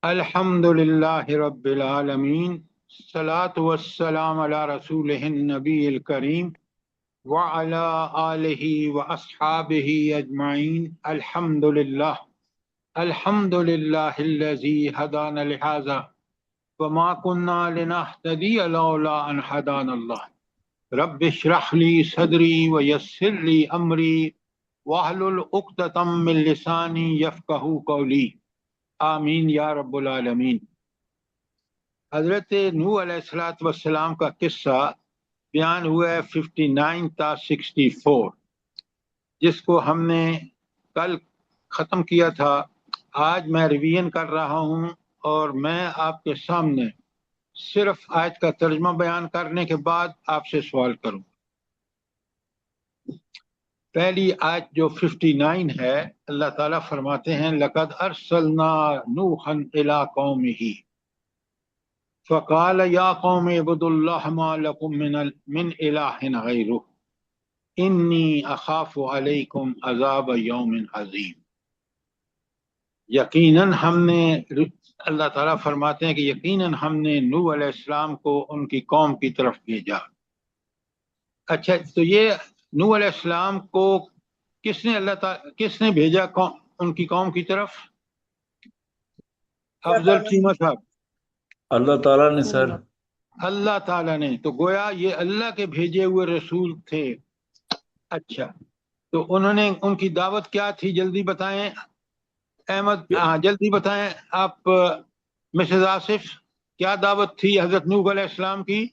الحمد للہ رب العالمین، الصلاۃ والسلام علی رسولہ النبی الکریم وعلی آلہ واصحابہ اجمعین۔ الحمد للہ الذی ہدانا لہذا وما کنا لنہتدی لولا ان ہدانا اللہ۔ رب اشرح لی صدری ویسر لی امری واحلل عقدۃ من لسانی یفقہوا قولی، آمین یا رب العالمین۔ حضرت نوح علیہ السلام کا قصہ بیان ہوا ہے 59 تا 64، جس کو ہم نے کل ختم کیا تھا۔ آج میں ریویژن کر رہا ہوں اور میں آپ کے سامنے صرف آیت کا ترجمہ بیان کرنے کے بعد آپ سے سوال کروں۔ پہلی آیت جو 59 ہے، اللہ تعالیٰ فرماتے ہیں لَقَدْ أَرْسَلْنَا نُوحًا إِلَىٰ قَوْمِهِ فَقَالَ يَا قَوْمِ اعْبُدُوا اللَّهَ مَا لَكُم مِّنْ إِلَٰهٍ غَيْرُهُ إِنِّي أَخَافُ عَلَيْكُمْ عَذَابَ يَوْمٍ عَظِيمٍ۔ یقیناً ہم نے، اللہ تعالیٰ فرماتے ہیں کہ یقیناً ہم نے نوح علیہ السلام کو ان کی قوم کی طرف بھیجا۔ اچھا، تو یہ نوح علیہ السلام کو کس نے بھیجا ان کی قوم کی طرف؟ افضل چیمہ صاحب۔ اللہ تعالیٰ نے سر، اللہ تعالیٰ نے، تو گویا یہ اللہ کے بھیجے ہوئے رسول تھے۔ اچھا، تو انہوں نے، ان کی دعوت کیا تھی؟ جلدی بتائیں احمد، جلدی بتائیں آپ مسز آصف، کیا دعوت تھی حضرت نوح علیہ السلام کی؟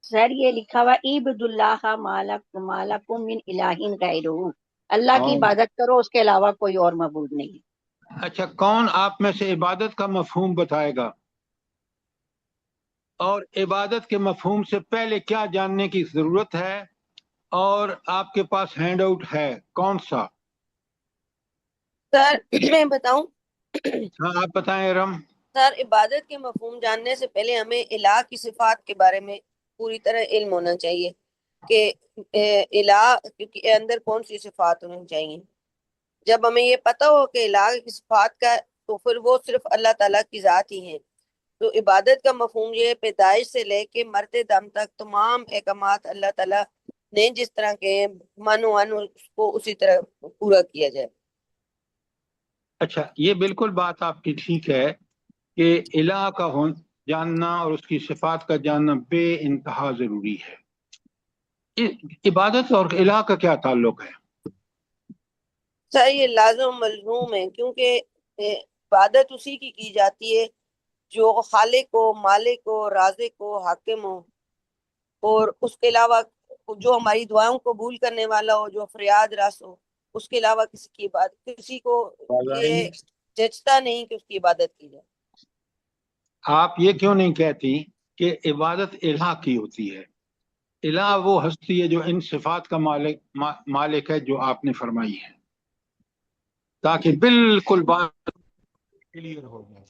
سر یہ لکھا ہوا عبد اللہ مالکم من الہ غیرہ، اللہ کی عبادت کرو، اس کے علاوہ کوئی اور معبود نہیں۔ اچھا، کون آپ میں سے عبادت کا مفہوم بتائے گا؟ اور عبادت کے مفہوم سے پہلے کیا جاننے کی ضرورت ہے؟ اور آپ کے پاس ہینڈ آؤٹ ہے کون سا؟ سر میں بتاؤں؟ ہاں آپ بتائیں ارم۔ سر عبادت کے مفہوم جاننے سے پہلے ہمیں الہ کی صفات کے بارے میں پوری طرح علم ہونا چاہیے کہ الہ کے اندر کون سی صفات ہونی چاہیے۔ جب ہمیں یہ پتہ ہو کہ الہ کی صفات کا، تو پھر وہ صرف اللہ تعالیٰ کی ذات ہی ہیں۔ تو عبادت کا مفہوم یہ پیدائش سے لے کے مرتے دم تک تمام احکامات اللہ تعالیٰ نے جس طرح کے مانو اس کو اسی طرح پورا کیا جائے۔ اچھا، یہ بالکل بات آپ کی ٹھیک ہے کہ الہ کا جاننا اور اس کی صفات کا جاننا بے انتہا ضروری ہے۔ عبادت اور الہ کا کیا تعلق ہے؟ سر یہ لازم ملزوم ہے، کیونکہ عبادت اسی کی جاتی ہے جو خالق ہو، مالک ہو، رازق ہو، حاکم ہو، اور اس کے علاوہ جو ہماری دعاؤں کو قبول کرنے والا ہو، جو فریاد رس ہو، اس کے علاوہ کسی کی عبادت، کسی کو یہ جچتا نہیں کہ اس کی عبادت کی جائے۔ آپ یہ کیوں نہیں کہتی کہ عبادت الہ کی ہوتی ہے؟ الہ وہ ہستی ہے جو ان صفات کا مالک ہے جو آپ نے فرمائی ہے، تاکہ بالکل بات کلیئر ہو جائے۔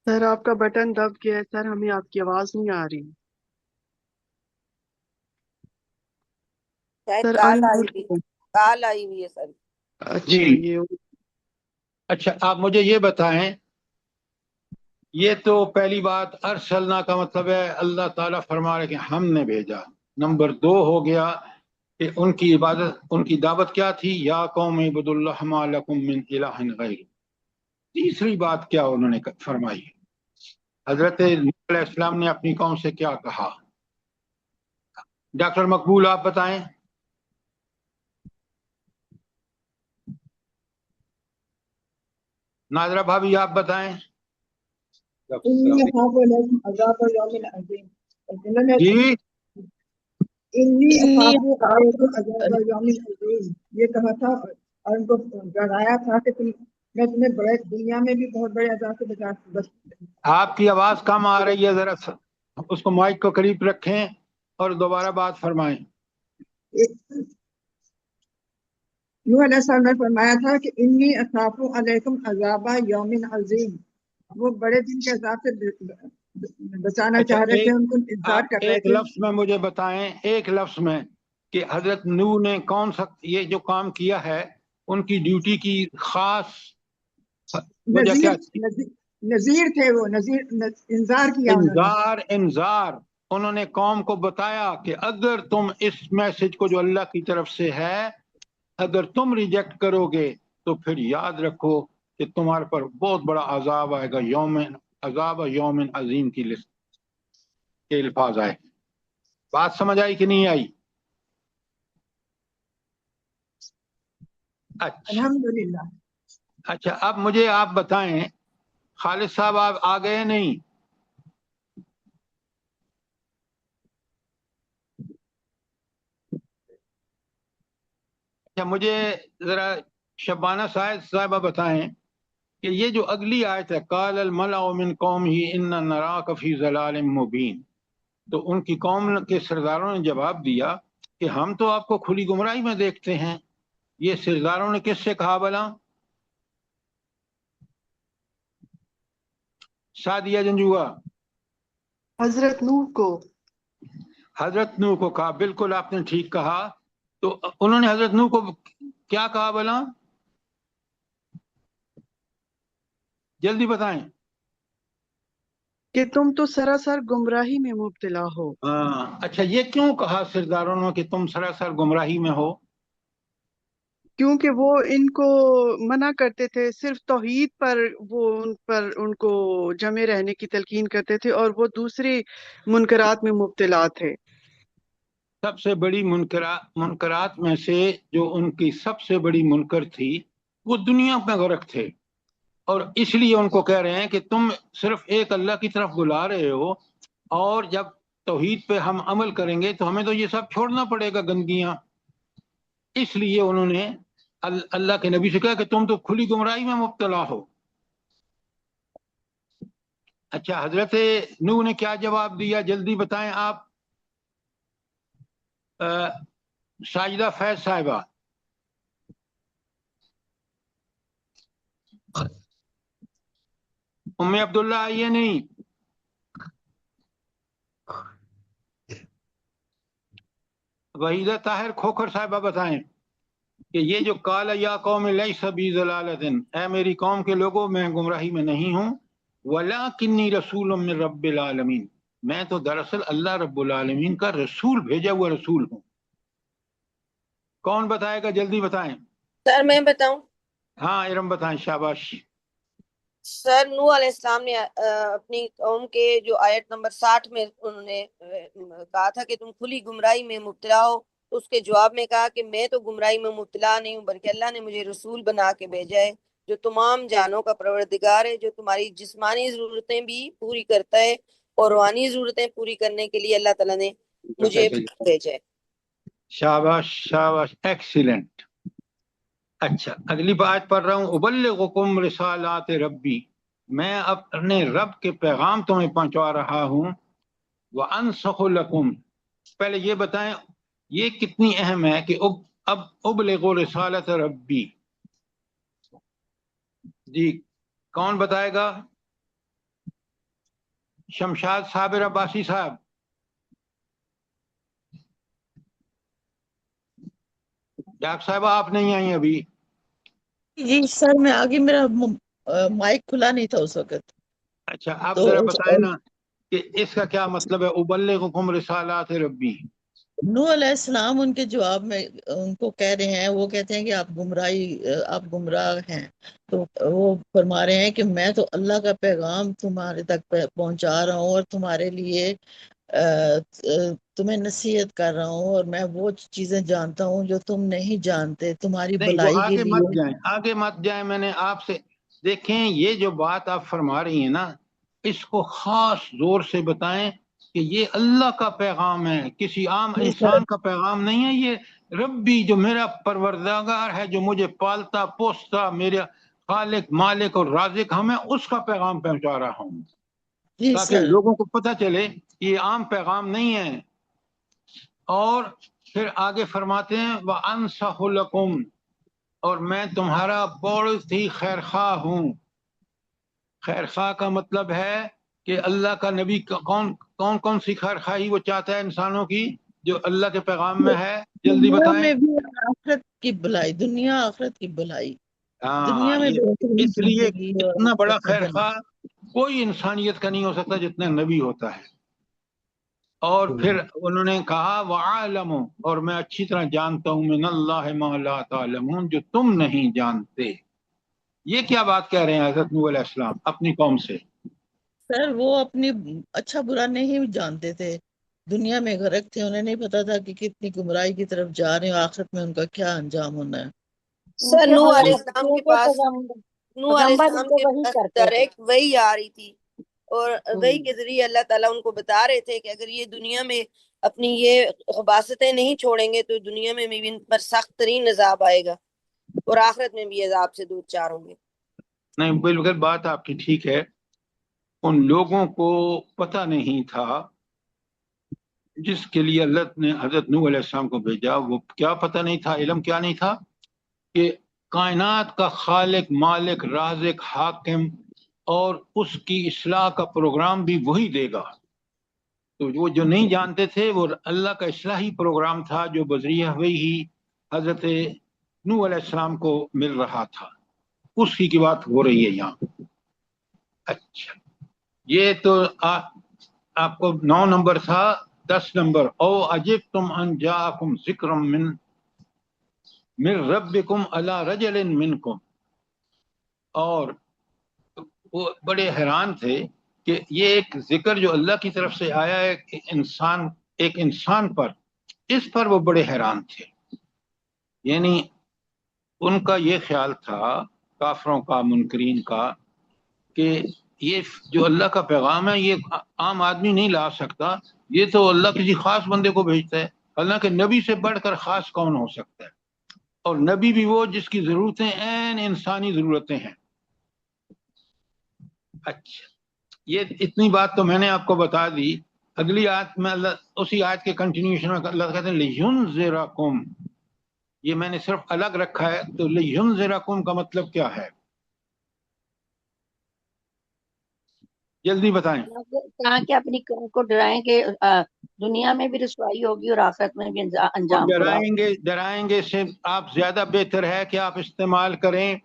سر آپ کا بٹن دب گیا ہے سر، ہمیں آپ کی آواز نہیں آ رہی شاید سر۔ کال آئی ہوئی ہے سر۔ اچھا یہ اچھا، آپ مجھے یہ بتائیں، یہ تو پہلی بات، ارسلنا کا مطلب ہے اللہ تعالیٰ فرما رہے کہ ہم نے بھیجا۔ نمبر 2 ہو گیا کہ ان کی عبادت، ان کی دعوت کیا تھی؟ یا قوم اعبدوا اللہ ما لکم من الہ غیرہ۔ تیسری بات کیا انہوں نے فرمائی؟ حضرت نوح علیہ السلام نے اپنی قوم سے کیا کہا؟ ڈاکٹر مقبول آپ بتائیں۔ ناظرہ بھابھی آپ بتائیں۔ جی یہ کہا تھا اور ان کو ڈرایا تھا کہ میں تمہیں بڑے دنیا میں بھی بہت بڑے عذاب سے بچا۔ آپ کی آواز کم آ رہی ہے، ذرا اس کو مائک کو قریب رکھیں اور دوبارہ بات فرمائیں۔ نوح علیہ السلام نے فرمایا تھا کہ انی اخاف علیکم عذاب یوم عظیم، وہ بڑے دن کے عذاب سے بچانا اچھا چاہ رہے تھے، ان کو انتظار آپ کر رہے ایک تھے. لفظ میں مجھے بتائیں، ایک لفظ میں کہ حضرت نوح نے کون سا یہ جو کام کیا ہے، ان کی ڈیوٹی کی خاص وجہ کیا تھی؟ نذیر تھے وہ، انذار کیا انہوں نے. انذار انہوں نے قوم کو بتایا کہ اگر تم اس میسج کو جو اللہ کی طرف سے ہے اگر تم ریجیکٹ کرو گے تو پھر یاد رکھو کہ تمہارے پر بہت بڑا عذاب آئے گا، عذاب یوم عظیم کی لسٹ کے الفاظ آئے. بات سمجھ آئی کہ نہیں آئی؟ اچھا الحمدللہ. اچھا، اب مجھے آپ بتائیں، خالد صاحب آپ آ گئے نہیں؟ اچھا، مجھے ذرا شبانہ صاحبہ بتائیں کہ یہ جو اگلی آیت ہے قال الملأ من قومہ ان نراک فی ضلال مبین، تو ان کی قوم کے سرداروں نے جواب دیا کہ ہم تو آپ کو کھلی گمراہی میں دیکھتے ہیں. یہ سرداروں نے کس سے کہا بلا؟ سعدیہ جنجوعہ. حضرت نوح کو. حضرت نوح کو کہا، بالکل آپ نے ٹھیک کہا. تو انہوں نے حضرت نوح کو کیا کہا بلا؟ جلدی بتائیں. کہ تم تو سراسر گمراہی میں مبتلا ہو. اچھا، یہ کیوں کہا سرداروں نے کہ تم سراسر گمراہی میں ہو؟ کیونکہ وہ ان کو منع کرتے تھے صرف توحید پر، وہ ان کو جمع رہنے کی تلقین کرتے تھے، اور وہ دوسری منکرات میں مبتلا تھے. سب سے بڑی منکرات میں سے جو ان کی سب سے بڑی منکر تھی وہ دنیا میں غرق تھے، اور اس لیے ان کو کہہ رہے ہیں کہ تم صرف ایک اللہ کی طرف بلا رہے ہو، اور جب توحید پہ ہم عمل کریں گے تو ہمیں تو یہ سب چھوڑنا پڑے گا، گندگیاں. اس لیے انہوں نے اللہ کے نبی سے کہا کہ تم تو کھلی گمراہی میں مبتلا ہو. اچھا، حضرت نوح نے کیا جواب دیا؟ جلدی بتائیں آپ. ساجدہ فیض صاحبہ. ام عبداللہ آئیے نہیں؟ وحیدہ طاہر کھوکھر صاحبہ بتائیں کہ یہ جو قال یا قوم لیس بی ضلالۃ، اے میری قوم کے لوگوں میں گمراہی میں نہیں ہوں، ولکنی رسول من رب العالمین، میں تو دراصل اللہ رب العالمین کا رسول، بھیجا ہوا رسول ہوں. کون بتائے گا؟ جلدی بتائیں. سر میں بتاؤں؟ ہاں ارم بتائیں، شاباش. سر نوح علیہ السلام نے اپنی قوم کے جو آیت نمبر 60 میں انہوں نے کہا تھا کہ تم کھلی گمراہی میں مبتلا ہو، تو اس کے جواب میں کہا کہ میں تو گمراہی میں مبتلا نہیں ہوں، بلکہ اللہ نے مجھے رسول بنا کے بھیجا ہے جو تمام جانوں کا پروردگار ہے، جو تمہاری جسمانی ضرورتیں بھی پوری کرتا ہے اور روحانی ضرورتیں پوری کرنے کے لیے اللہ تعالیٰ نے مجھے بھیجا ہے. شاباش شاباش، ایکسیلنٹ. اچھا، اگلی بات پڑھ رہا ہوں. ابلغکم رسالات ربی، میں اپنے رب کے پیغام تمہیں پہنچا رہا ہوں. وانصح لکم، پہلے یہ بتائیں یہ کتنی اہم ہے کہ اب ابلغوا رسالت ربی. جی کون بتائے گا؟ شمشاد صابر عباسی صاحب. ڈاکٹر صاحبہ آپ نہیں آئی ابھی. جی سر میں آگے، میرا مائک کھلا نہیں تھا اس وقت. اچھا، آپ تو ذرا بتائیں نا کہ اس کا کیا مطلب ہے ابلغکم رسالات ربی؟ نوح علیہ السلام ان کے جواب میں ان کو کہہ رہے ہیں، وہ کہتے ہیں کہ آپ گمراہ ہیں، تو وہ فرما رہے ہیں کہ میں تو اللہ کا پیغام تمہارے تک پہنچا رہا ہوں اور تمہارے لیے تمہیں نصیحت کر رہا ہوں، اور میں وہ چیزیں جانتا ہوں جو تم نہیں جانتے، تمہاری نہیں، وہ بھلائی کے آگے مت لیے. جائیں، آگے مت جائیں. میں نے آپ سے دیکھیں یہ جو بات آپ فرما رہی ہیں نا، اس کو خاص زور سے بتائیں کہ یہ اللہ کا پیغام ہے، کسی عام جی سر. انسان کا پیغام نہیں ہے. یہ ربی، جو میرا پروردگار ہے، جو مجھے پالتا پوستا، میرا خالق مالک اور رازق، ہمیں اس کا پیغام پہنچا رہا ہوں، جی تاکہ سر. لوگوں کو پتہ چلے یہ عام پیغام نہیں ہے. اور پھر آگے فرماتے ہیں وَأَنصَحُ لَكُمْ، اور میں تمہارا بہت ہی خیر خواہ ہوں. خیر خواہ کا مطلب ہے کہ اللہ کا نبی کون کون کون سی خیر خواہی وہ چاہتا ہے انسانوں کی جو اللہ کے پیغام میں ہے؟ جلدی دنیا بتائیں. میں بھی آخرت کی بھلائی، دنیا آخرت کی بھلائی، دنیا ہاں، میں بہترین اس لیے زندگی اور اتنا بڑا آخرت میں خیر جنت۔ خواہ کوئی انسانیت کا نہیں ہو سکتا جتنا نبی ہوتا ہے. اور پھر انہوں نے کہا وَعَالَمُ، اور میں اچھی طرح جانتا ہوں من اللہ ما لا تعلمون، جو تم نہیں جانتے. یہ کیا بات کہہ رہے ہیں حضرت نوح علیہ السلام اپنی قوم سے؟ سر وہ اپنی اچھا برا نہیں جانتے تھے، دنیا میں غرق تھے، انہیں نہیں پتا تھا کہ کتنی گمراہی کی طرف جا رہے ہیں، آخرت میں ان کا کیا انجام ہونا ہے۔ سر کیونکہ نوح علیہ حضرت السلام کے کیونکہ پاس نوح علیہ پیغمبر ان السلام کو کے وہی پاس کرتے تھے۔ ڈائریکٹ وہی آ رہی تھی، اور وہی ہوں۔ کے ذریعے اللہ تعالیٰ ان کو بتا رہے تھے کہ اگر یہ دنیا میں اپنی یہ خباثتیں نہیں چھوڑیں گے تو دنیا میں بھی ان پر سخت ترین عذاب آئے گا، اور آخرت میں بھی عذاب سے دور چار ہوں گے۔ نہیں، بالکل بات آپ کی ٹھیک ہے. ان لوگوں کو پتہ نہیں تھا جس کے لیے اللہ نے حضرت نوح علیہ السلام کو بھیجا. وہ کیا پتہ نہیں تھا، علم کیا نہیں تھا؟ کہ کائنات کا خالق، مالک، رازق، حاکم اور اس کی اصلاح کا پروگرام بھی وہی دے گا. تو وہ جو نہیں جانتے تھے وہ اللہ کا اصلاحی پروگرام تھا جو بذریعہ وہی حضرت نوح علیہ السلام کو مل رہا تھا. اسی کی بات ہو رہی ہے یہاں. اچھا، یہ تو آپ کو 9 نمبر تھا. 10 نمبر، او عجبتم ان جاءکم ذکر من ربکم علی رجل منکم. اور وہ بڑے حیران تھے کہ یہ ایک ذکر جو اللہ کی طرف سے آیا ہے ایک انسان پر، اس پر وہ بڑے حیران تھے. یعنی ان کا یہ خیال تھا، کافروں کا، منکرین کا، کہ یہ جو اللہ کا پیغام ہے یہ عام آدمی نہیں لا سکتا، یہ تو اللہ کسی خاص بندے کو بھیجتا ہے. اللہ کے نبی سے بڑھ کر خاص کون ہو سکتا ہے؟ اور نبی بھی وہ جس کی ضرورتیں عین انسانی ضرورتیں ہیں. اچھا، یہ اتنی بات تو میں نے آپ کو بتا دی. اگلی آیت میں اللہ اسی آیت کے کنٹینیوشن میں اللہ کہتے ہیں لِيُنذِرَكُمْ. یہ میں نے صرف الگ رکھا ہے. تو لِيُنذِرَكُمْ کا مطلب کیا ہے؟ جلدی بتائیں. کہاں کہ اپنی قوم کو ڈرائیں کہ دنیا میں بھی رسوائی ہوگی اور آخرت میں بھی اور انجام برا ہوگا۔ ڈرائیں گے سے آپ زیادہ بہتر ہے کہ آپ استعمال کریں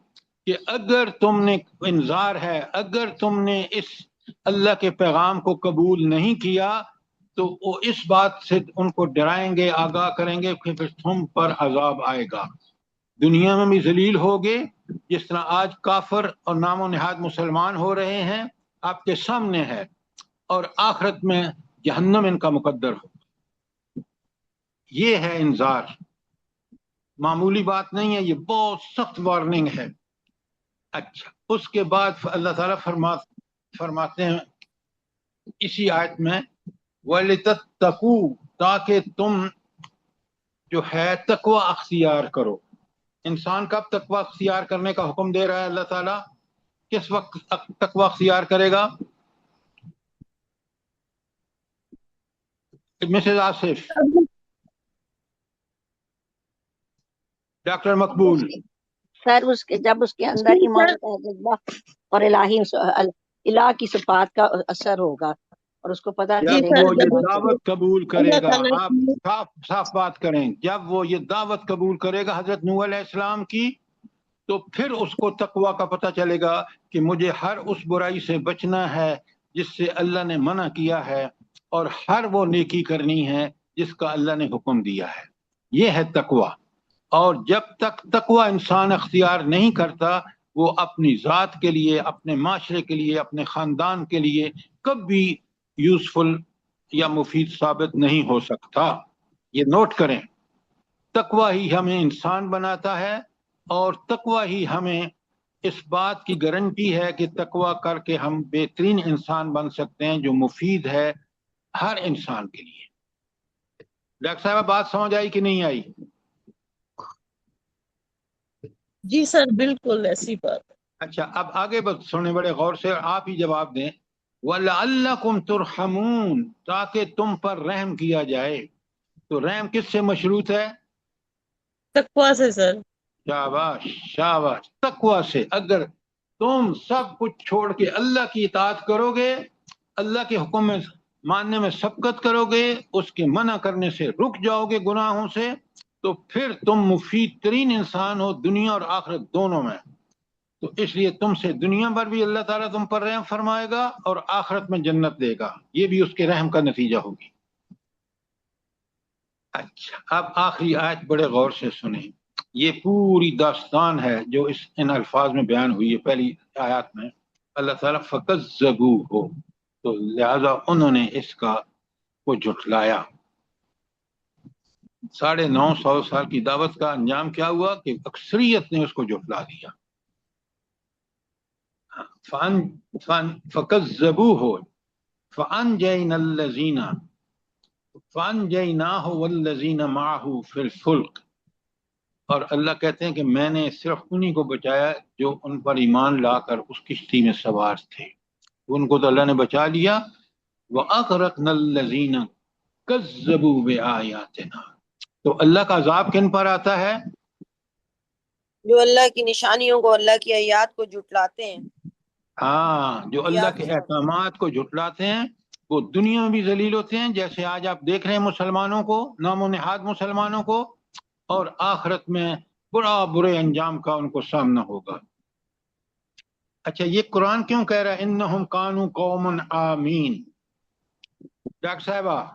کہ اگر تم نے انذار ہے، اگر تم نے اس اللہ کے پیغام کو قبول نہیں کیا تو وہ اس بات سے ان کو ڈرائیں گے، آگاہ کریں گے کہ پھر تم پر عذاب آئے گا. دنیا میں بھی ذلیل ہوگے جس طرح آج کافر اور نام و نہاد مسلمان ہو رہے ہیں، آپ کے سامنے ہے، اور آخرت میں جہنم ان کا مقدر ہو. یہ ہے انذار، معمولی بات نہیں ہے، یہ بہت سخت وارننگ ہے. اچھا، اس کے بعد اللہ تعالیٰ فرماتے ہیں اسی آیت میں وَلِتَتَّقُوا، تاکہ تم جو ہے تقوی اختیار کرو. انسان کب تقوی اختیار کرنے کا حکم دے رہا ہے اللہ تعالیٰ؟ کس وقت تقوی اختیار کرے گا؟ مسز آصف، ڈاکٹر مقبول. سر جب اس کے اندر ایمان کا جذبہ اور الہ کی صفات کا اثر ہوگا اور اس کو پتہ جب چلے وہ گا یہ کہ دعوت قبول کرے اللہ گا، تعالیٰ آپ صاف صاف بات کریں، جب وہ یہ دعوت قبول کرے گا حضرت نوح علیہ السلام کی، تو پھر اس کو تقوی کا پتہ چلے گا کہ مجھے ہر اس برائی سے بچنا ہے جس سے اللہ نے منع کیا ہے، اور ہر وہ نیکی کرنی ہے جس کا اللہ نے حکم دیا ہے. یہ ہے تقوی. اور جب تک تقوی انسان اختیار نہیں کرتا، وہ اپنی ذات کے لیے، اپنے معاشرے کے لیے، اپنے خاندان کے لیے کبھی یوزفل یا مفید ثابت نہیں ہو سکتا. یہ نوٹ کریں، تقوی ہی ہمیں انسان بناتا ہے، اور تقوی ہی ہمیں اس بات کی گارنٹی ہے کہ تقوی کر کے ہم بہترین انسان بن سکتے ہیں جو مفید ہے ہر انسان کے لیے. ڈاکٹر صاحب بات سمجھ آئی کہ نہیں آئی؟ جی سر بالکل ایسی بات۔ اچھا، اب آگے بات سنیں بڑے غور سے، آپ ہی جواب دیں. وَلَعَلَّكُمْ تُرْحَمُونَ، تاکہ تم پر رحم کیا جائے. تو رحم کس سے مشروط ہے؟ تقویٰ سے سر۔ شاباش شاباش، تقوی سے. اگر تم سب کچھ چھوڑ کے اللہ کی اطاعت کرو گے اللہ کے حکم میں ماننے میں سبقت کرو گے، اس کے منع کرنے سے رک جاؤ گے گناہوں سے، تو پھر تم مفید ترین انسان ہو دنیا اور آخرت دونوں میں۔ تو اس لیے تم سے دنیا پر بھی اللہ تعالیٰ تم پر رحم فرمائے گا اور آخرت میں جنت دے گا، یہ بھی اس کے رحم کا نتیجہ ہوگی۔ اچھا، اب آخری آیت بڑے غور سے سنیں، یہ پوری داستان ہے جو ان الفاظ میں بیان ہوئی ہے پہلی آیات میں۔ اللہ تعالیٰ فَكَذَّبُوهُ، تو لہذا انہوں نے اس کا کو جھٹلایا۔ 950 سال کی دعوت کا انجام کیا ہوا کہ اکثریت نے اس کو جھٹلا دیا۔ فَكَذَّبُوهُ فَأَنْجَيْنَا الَّذِينَ فَأَنْجَيْنَاهُ وَالَّذِينَ مَعَهُ فِي الْفُلْكِ، اور اللہ کہتے ہیں کہ میں نے صرف انہی کو بچایا جو ان پر ایمان لا کر اس کشتی میں سوار تھے، ان کو تو اللہ نے بچا لیا۔ وَأَغْرَقْنَا الَّذِينَ كَذَّبُوا بِآيَاتِنَا، تو اللہ کا عذاب کن پر آتا ہے؟ جو اللہ کی نشانیوں کو، اللہ کی آیات کو جھٹلاتے ہیں۔ ہاں، جو اللہ کے احکامات کو جھٹلاتے ہیں وہ دنیا میں بھی ذلیل ہوتے ہیں، جیسے آج آپ دیکھ رہے ہیں مسلمانوں کو، نام و نہاد مسلمانوں کو، اور آخرت میں برے انجام کا ان کو سامنا ہوگا۔ اچھا، یہ قرآن کیوں کہہ رہا ہے انہم کانوا قوما آمین؟ ڈاکٹر صاحبہ،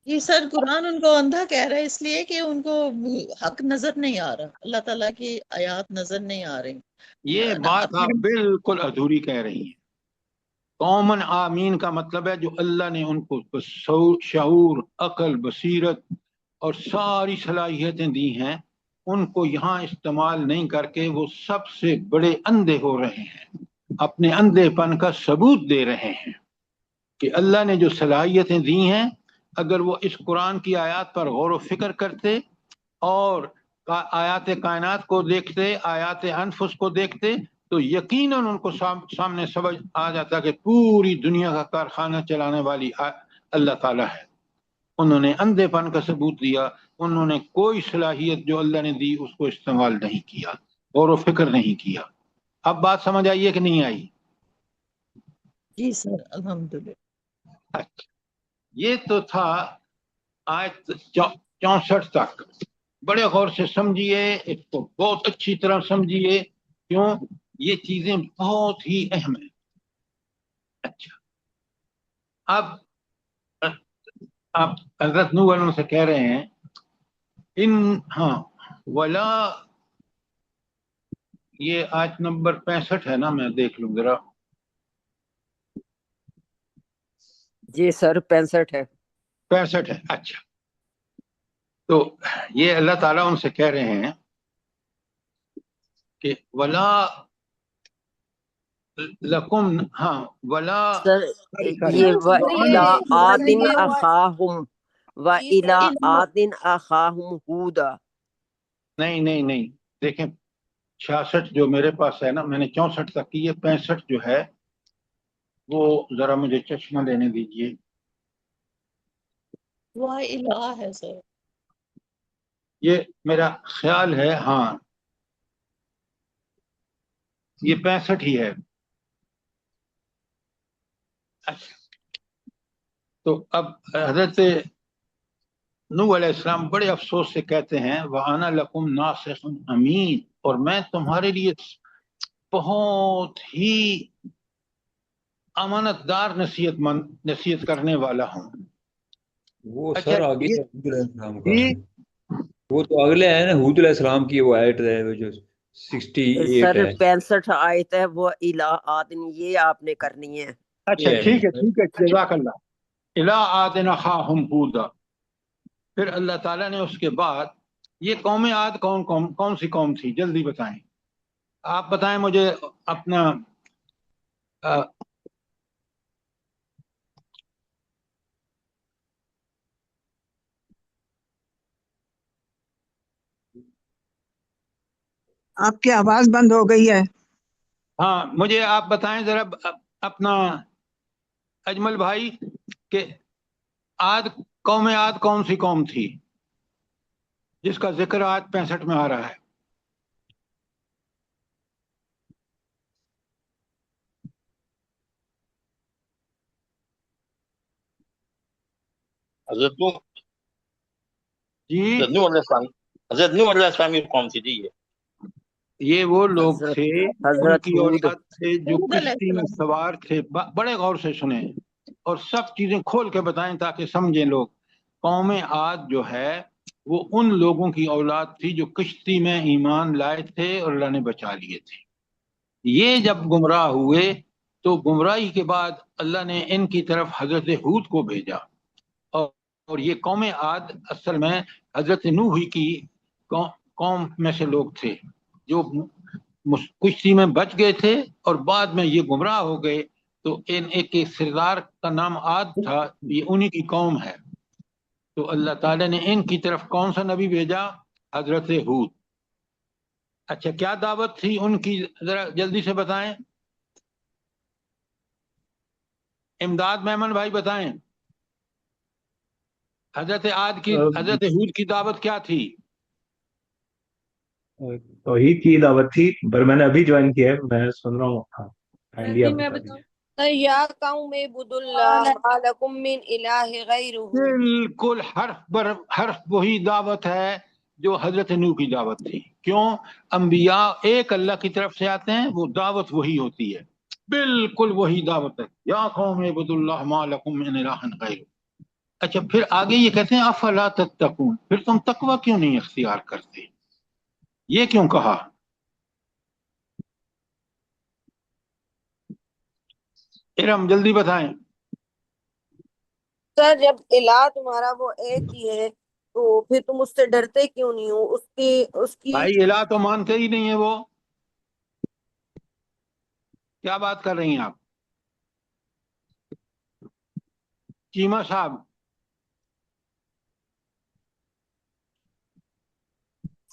جی سر، قرآن ان کو اندھا کہہ رہا ہے اس لیے کہ ان کو حق نظر نہیں آ رہا، اللہ تعالیٰ کی آیات نظر نہیں آ رہی۔ یہ بات آپ بالکل ادھوری کہہ رہی ہیں۔ قومن آمین کا مطلب ہے جو اللہ نے ان کو شعور، عقل، بصیرت اور ساری صلاحیتیں دی ہیں، ان کو یہاں استعمال نہیں کر کے وہ سب سے بڑے اندھے ہو رہے ہیں، اپنے اندھے پن کا ثبوت دے رہے ہیں کہ اللہ نے جو صلاحیتیں دی ہیں، اگر وہ اس قرآن کی آیات پر غور و فکر کرتے اور آیات کائنات کو دیکھتے، آیات انفس کو دیکھتے، تو یقیناً ان کو سامنے سمجھ آ جاتا کہ پوری دنیا کا کارخانہ چلانے والی اللہ تعالیٰ ہے۔ انہوں نے اندھے پن کا ثبوت دیا، انہوں نے کوئی صلاحیت جو اللہ نے دی اس کو استعمال نہیں کیا، غور و فکر نہیں کیا۔ اب بات سمجھ آئیے کہ نہیں آئی؟ جی سر، الحمدللہ۔ اچھا، یہ تو تھا آیت 64 تک۔ بڑے غور سے سمجھیے، اس کو بہت اچھی طرح سمجھیے، کیوں؟ یہ چیزیں بہت ہی اہم ہیں۔ اچھا، اب آپ حضرت نوح علیہ سے کہہ رہے ہیں ولا، یہ آیت نمبر 65 ہے نا، میں دیکھ لوں ذرا۔ جی سر 65 ہے۔ 65 ہے، اچھا۔ تو یہ اللہ تعالیٰ ان سے کہہ رہے ہیں کہ ولا لکم، ولا سر یہ وَإِلَىٰ عَادٍ أَخَاهُمْ وَإِلَىٰ عَادٍ أَخَاهُمْ هُودًا۔ نہیں، دیکھیں 66 جو میرے پاس ہے نا، میں نے 64 تک کی ہے، 65 جو ہے وہ ذرا مجھے چشمہ لینے دیجئے۔ وہ الہ ہے سر۔ یہ میرا خیال ہے، ہاں یہ 65 ہی ہے۔ اچھا، تو اب حضرت نوح علیہ السلام بڑے افسوس سے کہتے ہیں وَأَنَا لَكُمْ نَاصِحٌ أَمِينٌ، اور میں تمہارے لیے بہت ہی امانت دار نصیحت کرنے والا ہوں۔ وہ اچھا، سر آگے حود علیہ السلام کا ہے، وہ تو اگلے ہیں نا، حود علیہ السلام کی وہ آیت ہے وہ جو 68 سر ہے۔ 65 آیت ہے، وہ الہ عادن، یہ آپ نے کرنی ہے۔ اچھا ٹھیک ہے، جزاک اللہ۔ اِلَىٰ عَادٍ أَخَاهُمْ هُودًا، پھر اللہ تعالیٰ نے اس کے بعد یہ قوم عاد کون سی قوم تھی، جلدی بتائیں، آپ بتائیں مجھے اپنا آپ کی آواز بند ہو گئی ہے۔ ہاں مجھے آپ بتائیں ذرا اپنا اجمل بھائی کہ قوم عاد کون سی قوم تھی جس کا ذکر آج 65 میں آ رہا ہے؟ حضرت نوح جی حضرت نوح علیہ السلام حضرت نوح علیہ السلام کی قوم تھی جی یہ وہ لوگ حضرت تھے ان حضرت کی ہود اولاد تھے جو ہود علیہ کشتی میں السلام۔ سوار تھے۔ بڑے غور سے سنیں اور سب چیزیں کھول کے بتائیں تاکہ سمجھیں لوگ۔ قوم عاد جو ہے وہ ان لوگوں کی اولاد تھی جو کشتی میں ایمان لائے تھے اور اللہ نے بچا لیے تھے۔ یہ جب گمراہ ہوئے تو گمراہی کے بعد اللہ نے ان کی طرف حضرت ہود کو بھیجا، اور یہ قوم عاد اصل میں حضرت نوح کی قوم میں سے لوگ تھے جو کشتی میں بچ گئے تھے اور بعد میں یہ گمراہ ہو گئے۔ تو ان ایک سردار کا نام عاد تھا، یہ انہی کی قوم ہے۔ تو اللہ تعالیٰ نے ان کی طرف کون سا نبی بھیجا؟ حضرت ہود۔ اچھا کیا دعوت تھی ان کی، ذرا جلدی سے بتائیں۔ امداد میمن بھائی بتائیں، حضرت عاد کی حضرت ہود کی دعوت کیا تھی؟ توحید کی دعوت تھی، پر میں نے ابھی جوائن کیا ہے، میں سن رہا ہوں۔ ہاں کائنڈلی آپ میں بتا بتاؤں دیجیے۔ یا قوم اعبدوا اللہ ما لکم من الہ غیرہ۔ بالکل حرف بر حرف وہی دعوت ہے جو حضرت نوح کی دعوت تھی۔ کیوں؟ انبیاء ایک اللہ کی طرف سے آتے ہیں، وہ دعوت وہی ہوتی ہے، بالکل وہی دعوت ہے، یا قوم اعبدوا اللہ ما لکم من الہ غیرہ۔ اچھا پھر آگے یہ کہتے ہیں افلا تتقون، پھر تم تقوی کیوں نہیں اختیار کرتے؟ یہ کیوں کہا؟ ارم جلدی بتائیں۔ سر جب الہ تمہارا وہ ایک ہی ہے تو پھر تم اس سے ڈرتے کیوں نہیں ہو؟ اس کی بھائی الہ تو مانتے ہی نہیں ہے وہ، کیا بات کر رہی ہیں آپ؟ چیمہ صاحب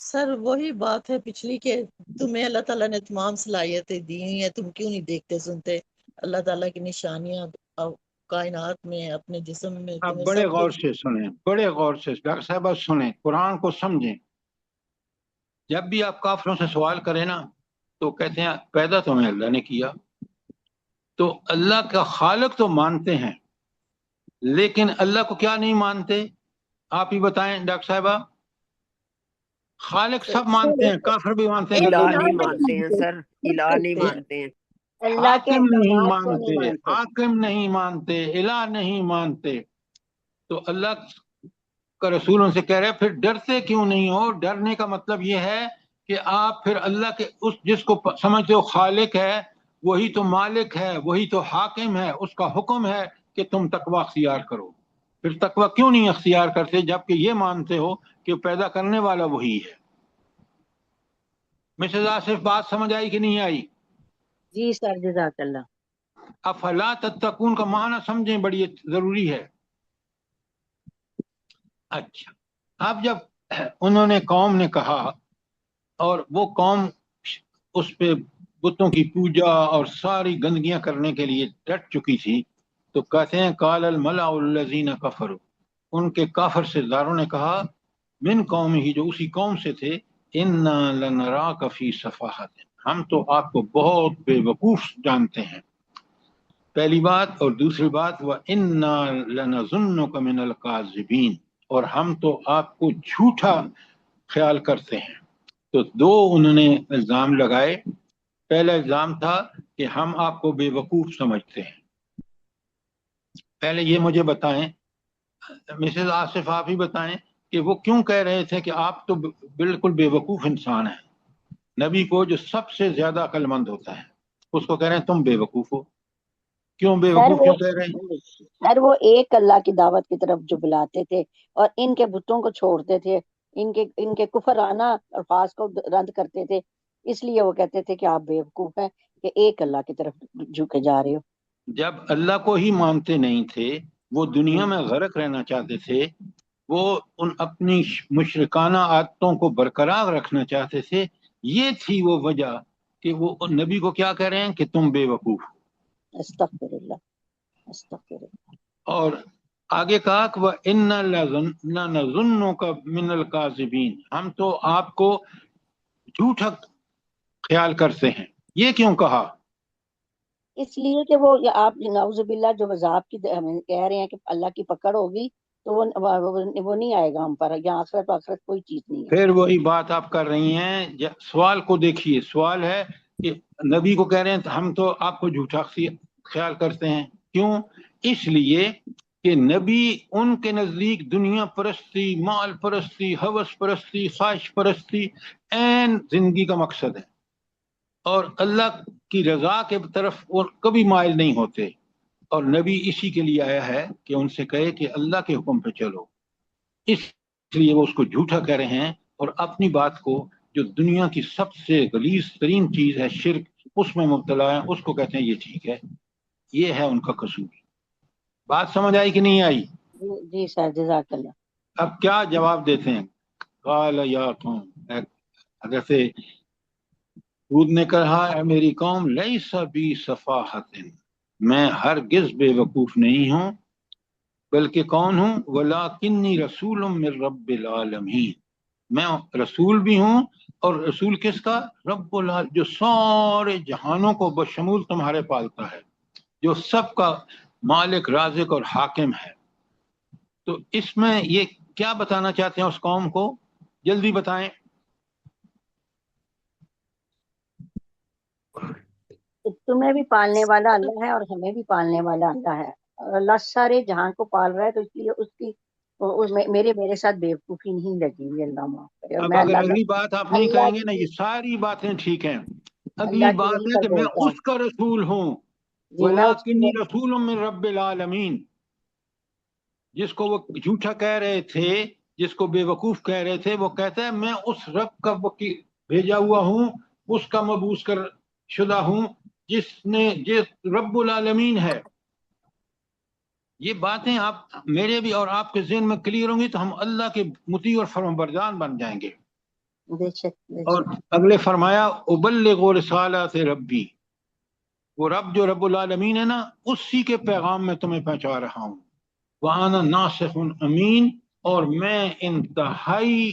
سر وہی بات ہے پچھلی کہ تمہیں اللہ تعالیٰ نے تمام صلاحیتیں دی ہیں، تم کیوں نہیں دیکھتے سنتے؟ اللہ تعالیٰ کی نشانیاں کائنات میں، اپنے جسم میں، آپ تمہیں بڑے سب غور کچھ۔ سے سنیں، بڑے غور سے ڈاکٹر صاحبہ سنیں، قرآن کو سمجھیں۔ جب بھی آپ کافروں سے سوال کریں نا تو کہتے ہیں پیدا تو ہمیں اللہ نے کیا، تو اللہ کا خالق تو مانتے ہیں لیکن اللہ کو کیا نہیں مانتے؟ آپ ہی بتائیں ڈاکٹر صاحبہ۔ خالق سب مانتے ہیں، کافر بھی مانتے ہیں کہ الہ اللہ نہیں نہیں مانتے ہیں سر، الہ نہیں مانتے۔ مانتے ہیں۔ اللہ کے حاکم نہیں احکامات کو نہیں مانتے، مانتے۔ حاکم نہیں مانتے، الہ نہیں مانتے۔ تو اللہ کا رسول ان سے کہہ رہے پھر ڈرتے کیوں نہیں ہو؟ ڈرنے کا مطلب یہ ہے کہ آپ پھر اللہ کے اس جس کو سمجھتے ہو خالق ہے، وہی تو مالک ہے، وہی تو حاکم ہے، اس کا حکم ہے کہ تم تقوی اختیار کرو۔ پھر تقوی کیوں نہیں اختیار کرتے جبکہ یہ مانتے ہو کہ پیدا کرنے والا وہی ہے؟ مسز آصف بات سمجھ آئی کہ نہیں آئی؟ جی سر جزاک اللہ۔ افلا تتقون کا معنی سمجھیں، بڑی ضروری ہے۔ اچھا اب جب انہوں نے قوم نے کہا اور وہ قوم اس پہ بتوں کی پوجا اور ساری گندگیاں کرنے کے لیے ڈٹ چکی تھی، تو کہتے ہیں قال الملأ الذین کفروا، ان کے کافر سرداروں نے کہا من قوم ہی، جو اسی قوم سے تھے، انا لنراک فی صفاحت، ہم تو آپ کو بہت بے وقوف جانتے ہیں، پہلی بات۔ اور دوسری بات وَإِنَّا لَنَظُنُّكَ مِنَ الْكَاذِبِينَ، اور ہم تو آپ کو جھوٹا خیال کرتے ہیں۔ تو دو انہوں نے الزام لگائے۔ پہلا الزام تھا کہ ہم آپ کو بے وقوف سمجھتے ہیں۔ پہلے یہ مجھے بتائیں، مسز آصف آپ ہی بتائیں کہ وہ کیوں کہہ رہے تھے کہ آپ تو بالکل بے وقوف انسان ہیں؟ نبی کو جو سب سے زیادہ عقل مند ہوتا ہے اس کو کہہ رہے ہیں تم بے وقوف ہو، کیوں بے سر وقوف وہ کیوں کہہ رہے ہیں؟ سر وہ ایک اللہ کی دعوت کی طرف جو بلاتے تھے اور ان کے بتوں کو چھوڑتے تھے، ان کے کفرانہ الفاظ کو رد کرتے تھے، اس لیے وہ کہتے تھے کہ آپ بیوقوف ہیں کہ ایک اللہ کی طرف جھکے جا رہے ہو۔ جب اللہ کو ہی مانتے نہیں تھے، وہ دنیا میں غرق رہنا چاہتے تھے، وہ ان اپنی مشرکانہ عادتوں کو برقرار رکھنا چاہتے تھے، یہ تھی وہ وجہ کہ وہ نبی کو کیا کہہ رہے ہیں کہ تم بے وقوف ہو۔ استغفر اللہ، استغفر اللہ۔ اور آگے کہا کہ وَإِنَّا لَنَظُنُّكَ مِنَ الْكَاذِبِينَ، ہم تو آپ کو جھوٹا خیال کرتے ہیں۔ یہ کیوں کہا؟ اس لیے کہ وہ آپ نعوذ باللہ جو عذاب کی ہمیں کہہ رہے ہیں کہ اللہ کی پکڑ ہوگی، تو وہ نہیں آئے گا ہم پر. یہاں آخرت آخرت کوئی چیز نہیں ہے. پھر وہی بات آپ کر رہی ہیں. سوال کو دیکھیے، سوال ہے کہ نبی کو کہہ رہے ہیں ہم تو آپ کو جھوٹا خیال کرتے ہیں. کیوں؟ اس لیے کہ نبی ان کے نزدیک دنیا پرستی، مال پرستی، ہوس پرستی، خواہش پرستی عین زندگی کا مقصد ہے، اور اللہ کی رضا کے طرف وہ کبھی مائل نہیں ہوتے. اور نبی اسی کے لیے آیا ہے کہ ان سے کہے کہ اللہ کے حکم پہ چلو. اس لیے وہ اس کو جھوٹا کہہ رہے ہیں، اور اپنی بات کو جو دنیا کی سب سے غلیظ ترین چیز ہے شرک، اس میں مبتلا ہے، اس کو کہتے ہیں یہ ٹھیک ہے. یہ ہے ان کا قصور. بات سمجھ آئی کہ نہیں آئی؟ جی سر، جزاک اللہ. اب کیا جواب دیتے ہیں؟ قال یا قوم، حضرت ہود نے کہا اے میری قوم، لیس بی صفاحت، میں ہرگز بے وقوف نہیں ہوں، بلکہ کون ہوں؟ ولیکنی رسول من رب العالمین، میں رسول بھی ہوں. اور رسول کس کا؟ رب العالمین، جو سارے جہانوں کو بشمول تمہارے پالتا ہے، جو سب کا مالک، رازق اور حاکم ہے. تو اس میں یہ کیا بتانا چاہتے ہیں اس قوم کو؟ جلدی بتائیں. تمہیں بھی پالنے والا اللہ ہے اور ہمیں بھی پالنے والا اللہ ہے، اور اللہ سارے جہان کو پال رہا ہے. تو اس لیے اس کی میرے ساتھ بیوقوفی نہیں لگی ہوئی. اللہ معاف کرے. اور اب میں اگر اللہ کا اگلی بات آپ نہیں اللہ کہیں گے نا، یہ ساری باتیں ٹھیک ہیں. اگلی اللہ کی بات وحی ہے پر کہ میں بولتا ہوں. اس کا رسول ہوں. جی میں اس کی ولیکنی رسول من رب العالمین. جس کو وہ جھوٹا کہہ رہے تھے، جس کو بے وقوف کہہ رہے تھے، وہ کہتا ہے میں اس رب کا بھیجا ہوا ہوں، اس کا مبعوث کر شدہ ہوں جس رب العالمین ہے. یہ باتیں آپ میرے بھی اور آپ کے ذہن میں کلیئر ہوں گی تو ہم اللہ کے مطیع اور فرمانبردار بن جائیں گے. بے شک اور اگلے فرمایا ابلغ رسالات ربی، وہ رب جو رب العالمین ہے نا، اسی کے پیغام میں تمہیں پہنچا رہا ہوں. وَأَنَا نَاصِحٌ امین، اور میں انتہائی،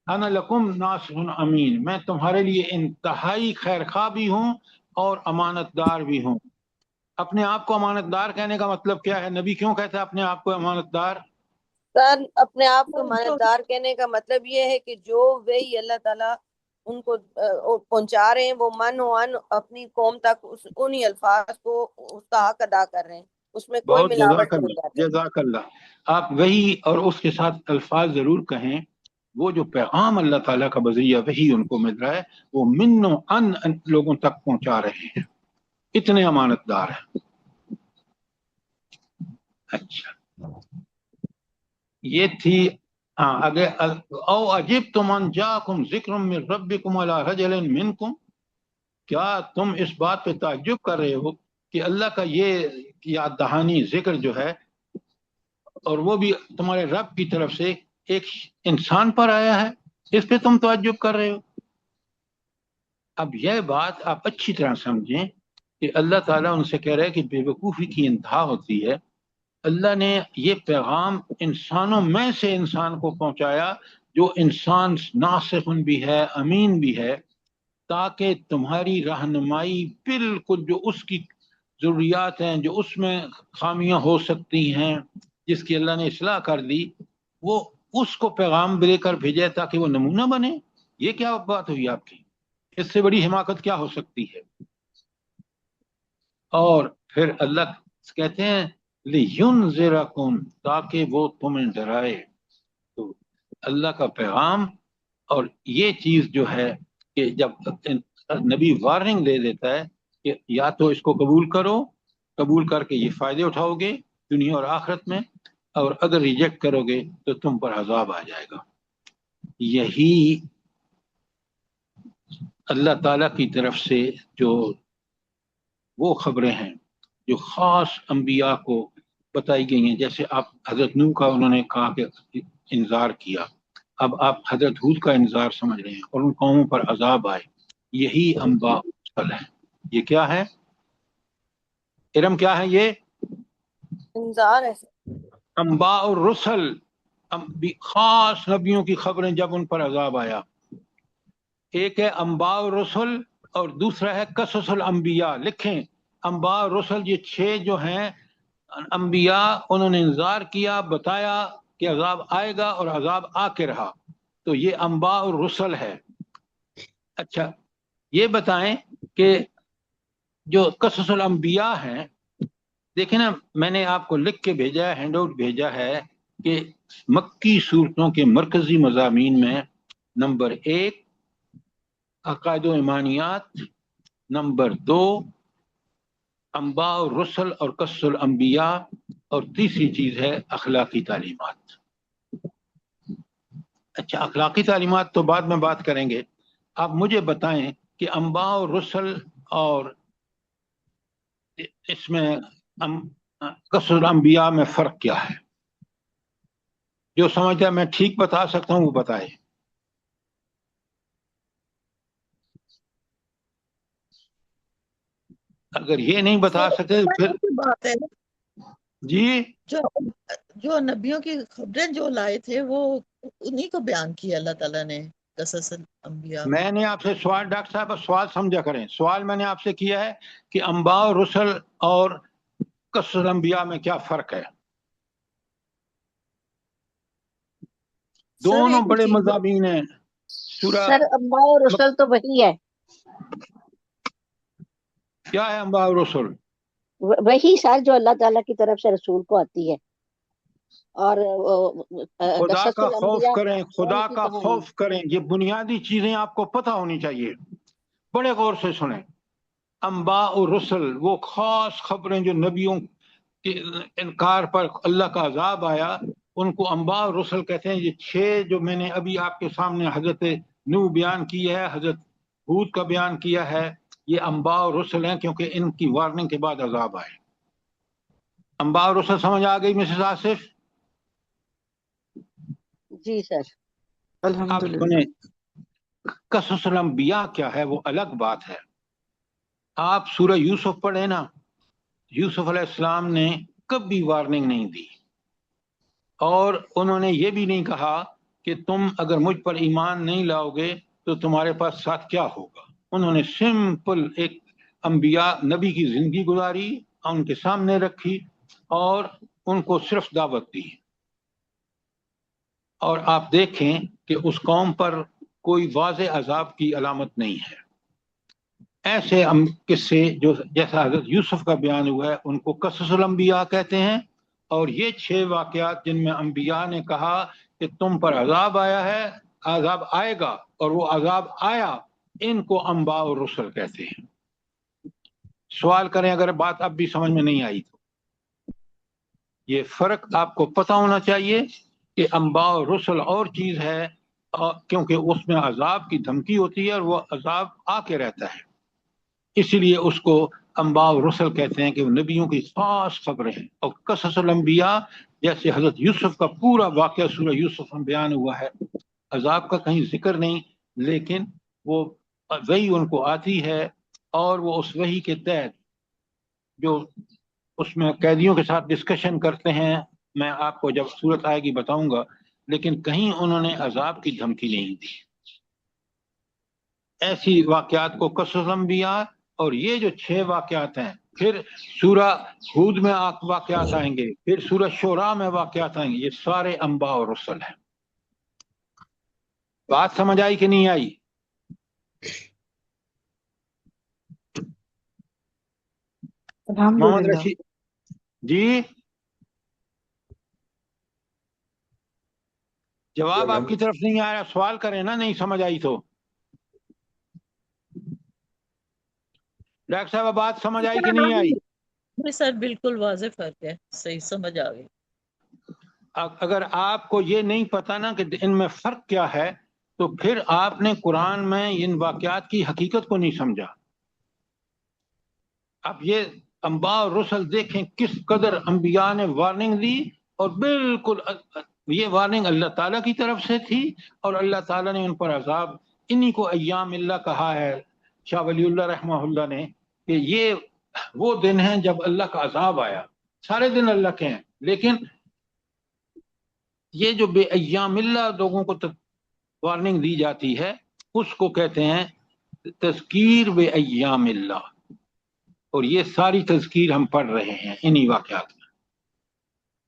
انا لکم ناصح امین، میں تمہارے لیے انتہائی خیر خواہ بھی ہوں اور امانت دار بھی ہوں. اپنے آپ کو امانت دار کہنے کا مطلب کیا ہے؟ نبی کیوں کہتا ہے اپنے آپ کو امانت دار؟ سر اپنے آپ کو امانتدار کہنے کا مطلب یہ ہے کہ جو وہی اللہ تعالیٰ ان کو پہنچا رہے ہیں وہ من و ان اپنی قوم تک انہی الفاظ کو اس کا حق ادا کر رہے ہیں، اس میں کوئی بہت ملاوٹ نہیں کرتے. جزاک اللہ. آپ وہی اور اس کے ساتھ الفاظ ضرور کہیں. وہ جو پیغام اللہ تعالیٰ کا بذریعہ وہی ان کو مل رہا ہے، وہ من و ان لوگوں تک پہنچا رہے ہیں. اتنے امانت دار ہیں. اچھا، یہ تھی اگر او عجبتم ان جاءکم ذکر من ربکم علی رجل منکم، کیا تم اس بات پہ تعجب کر رہے ہو کہ اللہ کا یہ یاد دہانی ذکر جو ہے، اور وہ بھی تمہارے رب کی طرف سے ایک انسان پر آیا ہے، اس پہ تم تعجب کر رہے ہو؟ اب یہ بات آپ اچھی طرح سمجھیں کہ اللہ تعالیٰ ان سے کہہ رہے ہے کہ بے وقوفی کی انتہا ہوتی ہے. اللہ نے یہ پیغام انسانوں میں سے انسان کو پہنچایا جو انسان ناصح بھی ہے، امین بھی ہے، تاکہ تمہاری رہنمائی بالکل جو اس کی ضروریات ہیں، جو اس میں خامیاں ہو سکتی ہیں، جس کی اللہ نے اصلاح کر دی، وہ اس کو پیغام دے کر بھیجے تاکہ وہ نمونہ بنے. یہ کیا بات ہوئی آپ کی؟ اس سے بڑی حماقت کیا ہو سکتی ہے؟ اور پھر اللہ کہتے ہیں لِيُنذِرَكُمْ، تاکہ وہ تمہیں ڈرائے. تو اللہ کا پیغام، اور یہ چیز جو ہے کہ جب نبی وارننگ دے دیتا ہے کہ یا تو اس کو قبول کرو، قبول کر کے یہ فائدے اٹھاؤ گے دنیا اور آخرت میں، اور اگر ریجیکٹ کرو گے تو تم پر عذاب آ جائے گا. یہی اللہ تعالیٰ کی طرف سے جو وہ خبریں ہیں جو خاص انبیاء کو بتائی گئی ہیں. جیسے آپ حضرت نوح کا انہوں نے کہا کہ انذار کیا، اب آپ حضرت ہود کا انذار سمجھ رہے ہیں، اور ان قوموں پر عذاب آئے. یہی انباء الرسل ہے. یہ کیا ہے ارم؟ کیا ہے یہ؟ انذار ہے. انباء الرسل، خاص نبیوں کی خبریں جب ان پر عذاب آیا. ایک ہے انباء الرسل اور دوسرا ہے قصص الانبیاء. لکھیں انباء الرسل یہ 6 جو ہیں انبیاء انہوں نے انذار کیا، بتایا کہ عذاب آئے گا اور عذاب آ کے رہا، تو یہ انباء اور رسل ہے۔ اچھا یہ بتائیں کہ جو قصص الانبیاء ہیں، دیکھیں نا میں نے آپ کو لکھ کے بھیجا ہے، ہینڈ آؤٹ بھیجا ہے کہ مکی صورتوں کے مرکزی مضامین میں نمبر 1 عقائد و ایمانیات، نمبر 2 انباء اور رسل اور قصص الانبیاء، اور تیسری چیز ہے اخلاقی تعلیمات۔ اچھا اخلاقی تعلیمات تو بعد میں بات کریں گے، آپ مجھے بتائیں کہ انباء اور رسل اور اس میں قصص الانبیاء میں فرق کیا ہے؟ جو سمجھتا ہے میں ٹھیک بتا سکتا ہوں وہ بتائے۔ اگر یہ نہیں بتا سکتے تو پھر بات ہے جی جو نبیوں کی خبریں جو لائے تھے وہ انہی کو بیان کیا اللہ تعالیٰ نے قصص الانبیاء میں۔ میں نے آپ سے سوال، ڈاکٹر صاحب سوال سمجھا کریں، سوال میں نے آپ سے کیا ہے کہ انباء اور رسل اور قصص الانبیاء میں کیا فرق ہے؟ دونوں بڑے مضامین ہیں۔ سورہ سر انباء اور رسل تو وہی ہے، کیا ہے انباء اور رسل؟ وہی سر جو اللہ تعالیٰ کی طرف سے رسول کو آتی ہے، اور خدا قصص کا خوف الانبیاء کریں، خدا کی کا کہانی۔ خوف کریں، یہ بنیادی چیزیں آپ کو پتہ ہونی چاہیے، بڑے غور سے سنیں۔ انباء اور رسل وہ خاص خبریں جو نبیوں کے انکار پر اللہ کا عذاب آیا، ان کو انباء اور رسل کہتے ہیں۔ یہ 6 جو میں نے ابھی آپ کے سامنے حضرت نوح بیان کی ہے، حضرت ہود کا بیان کیا ہے، یہ انباء اور رسل ہیں، کیونکہ ان کی وارننگ کے بعد عذاب آئے۔ انباء اور رسل سمجھ آ گئی مسز آصف؟ جی سر اب الحمدللہ۔ سنیں، قصص الانبیاء کیا ہے وہ الگ بات ہے۔ آپ سورہ یوسف پڑھیں نا، یوسف علیہ السلام نے کبھی وارننگ نہیں دی، اور انہوں نے یہ بھی نہیں کہا کہ تم اگر مجھ پر ایمان نہیں لاؤ گے تو تمہارے پاس ساتھ کیا ہوگا۔ انہوں نے سمپل ایک انبیاء نبی کی زندگی گزاری، ان کے سامنے رکھی اور ان کو صرف دعوت دی، اور آپ دیکھیں کہ اس قوم پر کوئی واضح عذاب کی علامت نہیں ہے۔ ایسے قصے جو جیسا حضرت یوسف کا بیان ہوا ہے ان کو قصص الانبیاء کہتے ہیں، اور یہ 6 واقعات جن میں انبیاء نے کہا کہ تم پر عذاب آیا ہے، عذاب آئے گا، اور وہ عذاب آیا، ان کو انباء اور رسل کہتے ہیں۔ سوال کریں اگر بات اب بھی سمجھ میں نہیں آئی تو۔ یہ فرق آپ کو پتہ ہونا چاہیے کہ انباء اور رسل اور چیز ہے، کیونکہ اس میں عذاب کی دھمکی ہوتی ہے اور وہ عذاب آ کے رہتا ہے، اسی لیے اس کو انباء اور رسل کہتے ہیں کہ وہ نبیوں کی خاص خبریں ہیں۔ اور قصص الانبیاء جیسے حضرت یوسف کا پورا واقعہ سورہ یوسف میں بیان ہوا ہے، عذاب کا کہیں ذکر نہیں، لیکن وہ وحی ان کو آتی ہے، اور وہ اس وحی کے تحت جو اس میں قیدیوں کے ساتھ ڈسکشن کرتے ہیں، میں آپ کو جب صورت آئے گی بتاؤں گا، لیکن کہیں انہوں نے عذاب کی دھمکی نہیں دی۔ ایسی واقعات کو قصص الانبیاء، اور یہ جو 6 واقعات ہیں، پھر سورہ ہود میں واقعات آئیں گے، پھر سورہ شعراء میں واقعات آئیں گے، یہ سارے انباء اور رسل ہیں۔ بات سمجھ آئی کہ نہیں آئی؟ محمد الحمدللہ۔ رشید جی جواب آپ کی طرف نہیں آ رہا، سوال کریں نا، نہیں سمجھ آئی تو۔ ڈاکٹر صاحب بات سمجھ آئی کہ نہیں آئی؟ جی سر بالکل واضح فرق ہے، صحیح سمجھ آ گئی۔ اگر آپ کو یہ نہیں پتا نا کہ ان میں فرق کیا ہے، تو پھر آپ نے قرآن میں ان واقعات کی حقیقت کو نہیں سمجھا۔ اب یہ انباء اور رسل دیکھیں کس قدر انبیاء نے وارننگ دی، اور بالکل یہ وارننگ اللہ تعالیٰ کی طرف سے تھی، اور اللہ تعالیٰ نے ان پر عذاب، انہی کو ایام اللہ کہا ہے شاہ ولی اللہ رحمہ اللہ نے، کہ یہ وہ دن ہیں جب اللہ کا عذاب آیا۔ سارے دن اللہ کے ہیں، لیکن یہ جو بے ایام اللہ لوگوں کو وارننگ دی جاتی ہے، اس کو کہتے ہیں تذکیر بے ایام اللہ، اور یہ ساری تذکیر ہم پڑھ رہے ہیں انہی واقعات میں۔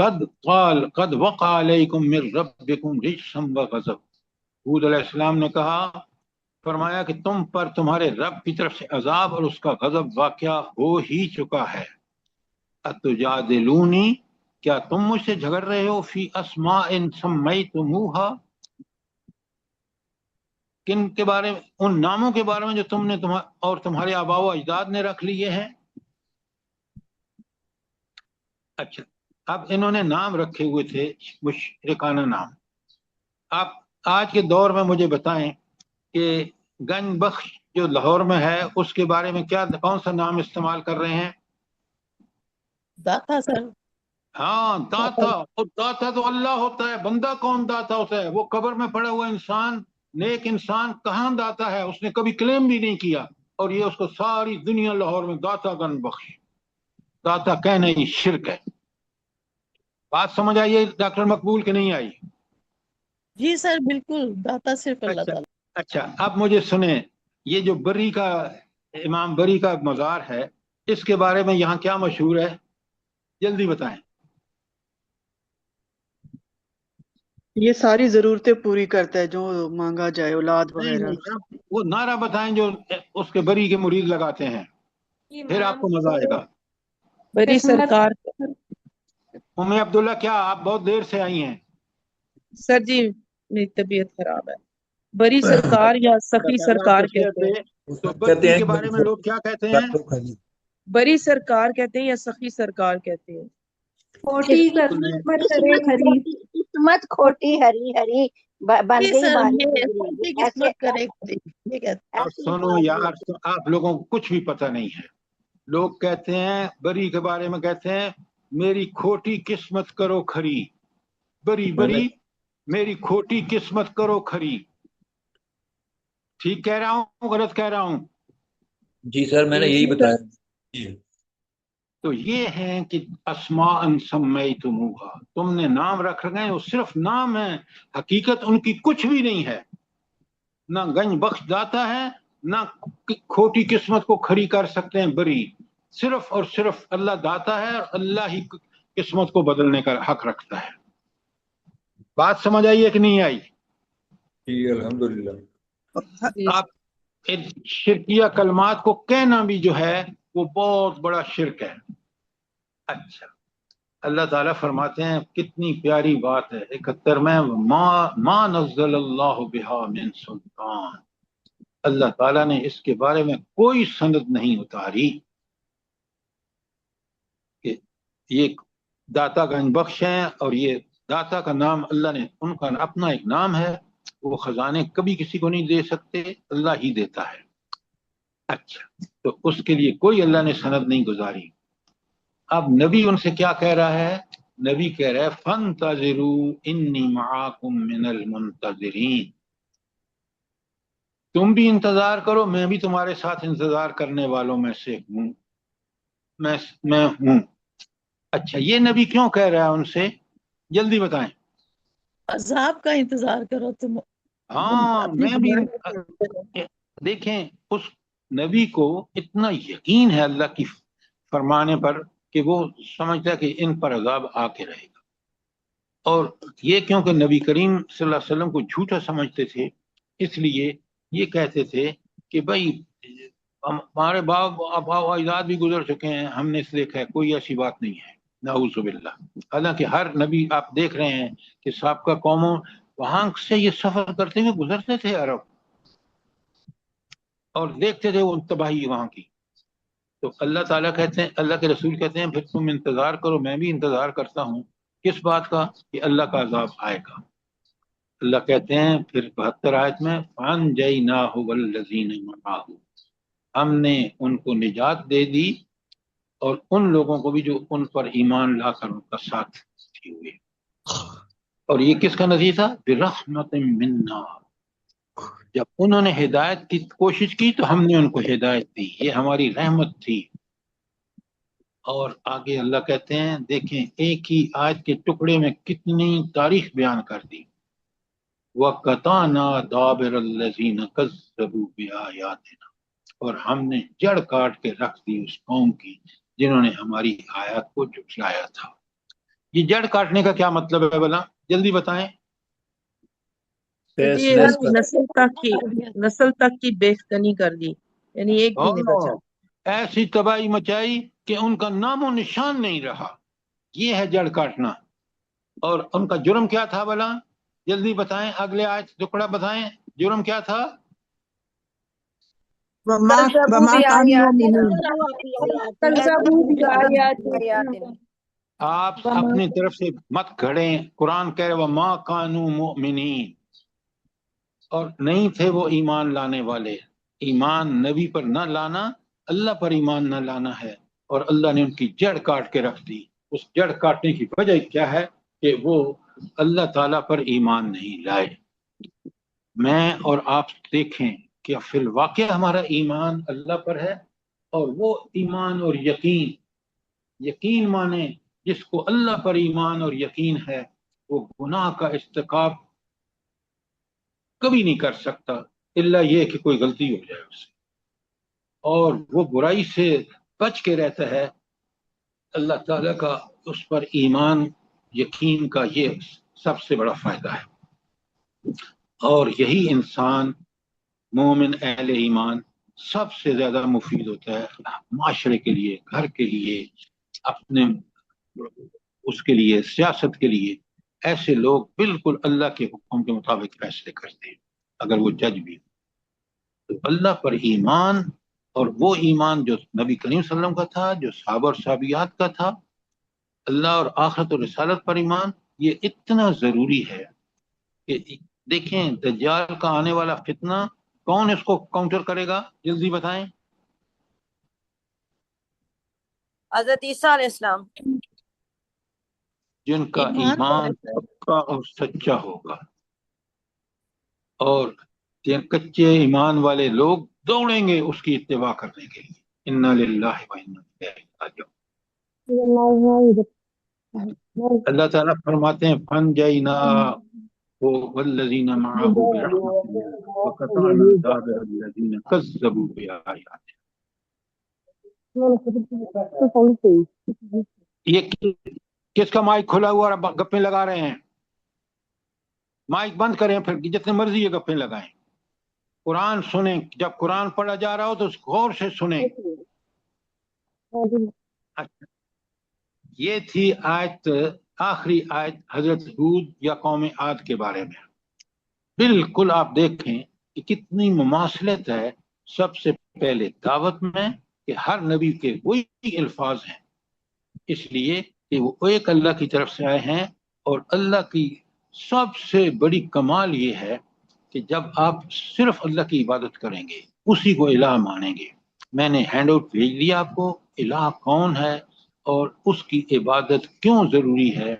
قد وقع علیکم من ربکم رجسا وغضب. ہود علیہ السلام نے کہا، فرمایا کہ تم پر تمہارے رب کی طرف سے عذاب اور اس کا غضب واقعہ ہو ہی چکا ہے. اتجادلونی، کیا تم مجھ سے جھگڑ رہے ہو، فی اسماء سمیتموہا، کن کے بارے میں، ان ناموں کے بارے میں جو تم نے اور تمہارے آباء و اجداد نے رکھ لیے ہیں. اچھا، اب انہوں نے نام رکھے ہوئے تھے مشرکانہ نام. آپ آج کے دور میں مجھے بتائیں کہ گنج بخش جو لاہور میں ہے اس کے بارے میں کون سا نام استعمال کر رہے ہیں؟ داتا سر. ہاں، داتا. اور داتا تو اللہ ہوتا ہے، بندہ کون داتا ہوتا ہے؟ وہ قبر میں پڑا ہوا انسان، نیک انسان کہاں داتا ہے؟ اس نے کبھی کلیم بھی نہیں کیا، اور یہ اس کو ساری دنیا لاہور میں داتا گنج بخش. داتا کہنا ہی شرک ہے. بات سمجھ آئیے ڈاکٹر مقبول کہ نہیں آئی؟ جی سر بالکل، داتا صرف اللہ تعالیٰ. اچھا، اب مجھے سنیں، یہ جو بری کا امام بری کا مزار ہے، اس کے بارے میں یہاں کیا مشہور ہے؟ جلدی بتائیں. یہ ساری ضرورتیں پوری کرتا ہے جو مانگا جائے، اولاد نہیں وغیرہ. نہیں، وہ نعرہ بتائیں جو اس کے بری کے مرید لگاتے ہیں، پھر آپ کو مزہ آئے گا. بری سرکار. ام عبداللہ، کیا آپ بہت دیر سے آئی ہیں؟ سر جی میری طبیعت خراب ہے. بری سرکار یا سخی سرکار کہتے ہیں. تو بری کے بارے میں لوگ کیا کہتے ہیں؟ بری سرکار کہتے ہیں یا سخی سرکار کہتے ہیں. کھوٹی قسمت کھوٹی ہری ہری بن جی گئی سر، باری یہ گزری. کھوٹی ایسے قسمت کریکٹ یہ کہتے اور سنو یار، آپ لوگوں کو کچھ بھی پتہ نہیں ہے. لوگ کہتے ہیں بری کے بارے میں، کہتے ہیں میری کھوٹی قسمت کرو کھری. بری بری، میری کھوٹی قسمت کرو کھری. ٹھیک کہہ رہا ہوں غلط کہہ رہا ہوں؟ جی سر، میں نے یہی بتایا. تو یہ ہے کہ اسماء سمیتموہا، تم نے نام رکھ رکھے ہیں، وہ صرف نام ہے، حقیقت ان کی کچھ بھی نہیں ہے. نہ گنج بخش داتا ہے، نہ کھوٹی قسمت کو کھڑی کر سکتے ہیں بری. صرف اور صرف اللہ داتا ہے، اور اللہ ہی قسمت کو بدلنے کا حق رکھتا ہے. بات سمجھ آئی ہے کہ نہیں آئی؟ جی الحمدللہ. آپ شرکیہ کلمات کو کہنا بھی جو ہے وہ بہت بڑا شرک ہے. اچھا، اللہ تعالیٰ فرماتے ہیں، کتنی پیاری بات ہے 71 میں، ما نزل اللہ بہا من سلطان، اللہ تعالیٰ نے اس کے بارے میں کوئی سند نہیں اتاری کہ یہ داتا گنج بخش ہیں، اور یہ داتا کا نام اللہ نے، ان کا اپنا ایک نام ہے، وہ خزانے کبھی کسی کو نہیں دے سکتے، اللہ ہی دیتا ہے. اچھا، تو اس کے لیے کوئی اللہ نے سند نہیں گزاری. اب نبی ان سے کیا کہہ رہا ہے؟ نبی کہہ رہا ہے فانتظروا انی معاکم من المنتظرین، تم بھی انتظار کرو، میں بھی تمہارے ساتھ انتظار کرنے والوں میں سے ہوں، میں ہوں. اچھا، یہ نبی کیوں کہہ رہا ہے ان سے؟ جلدی بتائیں. عذاب کا انتظار کرو تم. ہاں، اپنی میں بھی. گناہوں دیکھیں، اس نبی کو اتنا یقین ہے اللہ کی فرمانے پر کہ وہ سمجھتا ہے کہ ان پر عذاب آ کے رہے گا. اور یہ کیونکہ نبی کریم صلی اللہ علیہ وسلم کو جھوٹا سمجھتے تھے، اس لیے یہ کہتے تھے کہ بھائی ہمارے آبا و اجداد بھی گزر چکے ہیں، ہم نے اس دیکھا ہے، کوئی ایسی بات نہیں ہے، نعوذ باللہ. حالانکہ ہر نبی آپ دیکھ رہے ہیں کہ سابقہ قوموں وہاں سے یہ سفر کرتے ہوئے گزرتے تھے عرب، اور دیکھتے تھے وہ تباہی وہاں کی. تو اللہ تعالیٰ کہتے ہیں، اللہ کے رسول کہتے ہیں پھر تم انتظار کرو، میں بھی انتظار کرتا ہوں. کس بات کا؟ کہ اللہ کا عذاب آئے گا. اللہ کہتے ہیں پھر 72 آیت میں، فَأَنْجَيْنَاهُ وَالَّذِينَ مَعَهُ، ہم نے ان کو نجات دے دی اور ان لوگوں کو بھی جو ان پر ایمان لا کر ان کا ساتھ دیے ہوئے. اور یہ کس کا نتیجہ تھا؟ بِرَحْمَةٍ مِّنَّا، جب انہوں نے ہدایت کی کوشش کی تو ہم نے ان کو ہدایت دی، یہ ہماری رحمت تھی. اور آگے اللہ کہتے ہیں، دیکھیں ایک ہی آیت کے ٹکڑے میں کتنی تاریخ بیان کر دی. وَقَطَعْنَا دَابِرَ الَّذِينَ كَذَّبُوا بِآيَاتِنَا، اور ہم نے جڑ کاٹ کے رکھ دی اس قوم کی جنہوں نے ہماری آیات کو جھٹلایا تھا. یہ جڑ کاٹنے کا کیا مطلب ہے بلا جلدی بتائیں؟ سر جی نسل تک کی بےخنی کر دی، یعنی ایک بھی نہیں بچا۔ ایسی تباہی مچائی کہ ان کا نام و نشان نہیں رہا، یہ ہے جڑ کاٹنا۔ اور ان کا جرم کیا تھا بلا جلدی بتائیں، اگلے آیت ٹکڑا بتائیں، جرم کیا تھا؟ آپ اپنی طرف سے مت گھڑیں، قرآن کہہ رہے وما کانوا مؤمنین، اور نہیں تھے وہ ایمان لانے والے۔ ایمان نبی پر نہ لانا اللہ پر ایمان نہ لانا ہے، اور اللہ نے ان کی جڑ کاٹ کے رکھ دی۔ اس جڑ کاٹنے کی وجہ کیا ہے کہ وہ اللہ تعالیٰ پر ایمان نہیں لائے۔ میں اور آپ دیکھیں کہ فی الواقع ہمارا ایمان اللہ پر ہے، اور وہ ایمان اور یقین مانے جس کو اللہ پر ایمان اور یقین ہے وہ گناہ کا ارتکاب کبھی نہیں کر سکتا الا یہ کہ کوئی غلطی ہو جائے اس سے، اور وہ برائی سے بچ کے رہتا ہے۔ اللہ تعالیٰ کا اس پر ایمان یقین کا یہ سب سے بڑا فائدہ ہے، اور یہی انسان مومن اہل ایمان سب سے زیادہ مفید ہوتا ہے معاشرے کے لیے، گھر کے لیے، اپنے اس کے لیے، سیاست کے لیے۔ ایسے لوگ بالکل اللہ کے حکم کے مطابق فیصلے کرتے ہیں اگر وہ جج بھی تو اللہ پر ایمان، اور وہ ایمان جو نبی کریم صلی اللہ علیہ وسلم کا تھا، جو صحابہ اور صحابیات کا تھا، اللہ اور آخرت اور رسالت پر ایمان، یہ اتنا ضروری ہے کہ دیکھیں دجال کا آنے والا فتنہ کون اس کو کاؤنٹر کرے گا جلدی بتائیں؟ حضرت عیسیٰ علیہ السلام، جن کا ایمان پکا اور سچا ہوگا، اور کچے ایمان والے لوگ دوڑیں گے اس کی اتباع کرنے کے لیے۔ انا للہ و انا الیہ راجعون۔ اللہ تعالیٰ فرماتے ہیں فَانْجَيْنَاهُ وَالَّذِينَ مَعَهُ بِرَحْمَتٍ مِّنَّا وَقَطَعْنَا دَابِرَ الَّذِينَ كَذَّبُوا بِآيَاتِنَا۔ یہ کس کا مائک کھلا ہوا اور گپیں لگا رہے ہیں؟ مائک بند کریں، پھر جتنے مرضی یہ گپیں لگائیں۔ قرآن سنیں، جب قرآن پڑھا جا رہا ہو تو غور سے سنیں۔ یہ تھی آیت، آخری آیت حضرت ہود یا قوم عاد کے بارے میں۔ بالکل آپ دیکھیں کہ کتنی مماثلت ہے سب سے پہلے دعوت میں، کہ ہر نبی کے وہی الفاظ ہیں، اس لیے کہ وہ ایک اللہ کی طرف سے آئے ہیں، اور اللہ کی سب سے بڑی کمال یہ ہے کہ جب آپ صرف اللہ کی عبادت کریں گے، اسی کو الہ مانیں گے۔ میں نے ہینڈ آؤٹ بھیج دیا آپ کو، الہ کون ہے اور اس کی عبادت کیوں ضروری ہے۔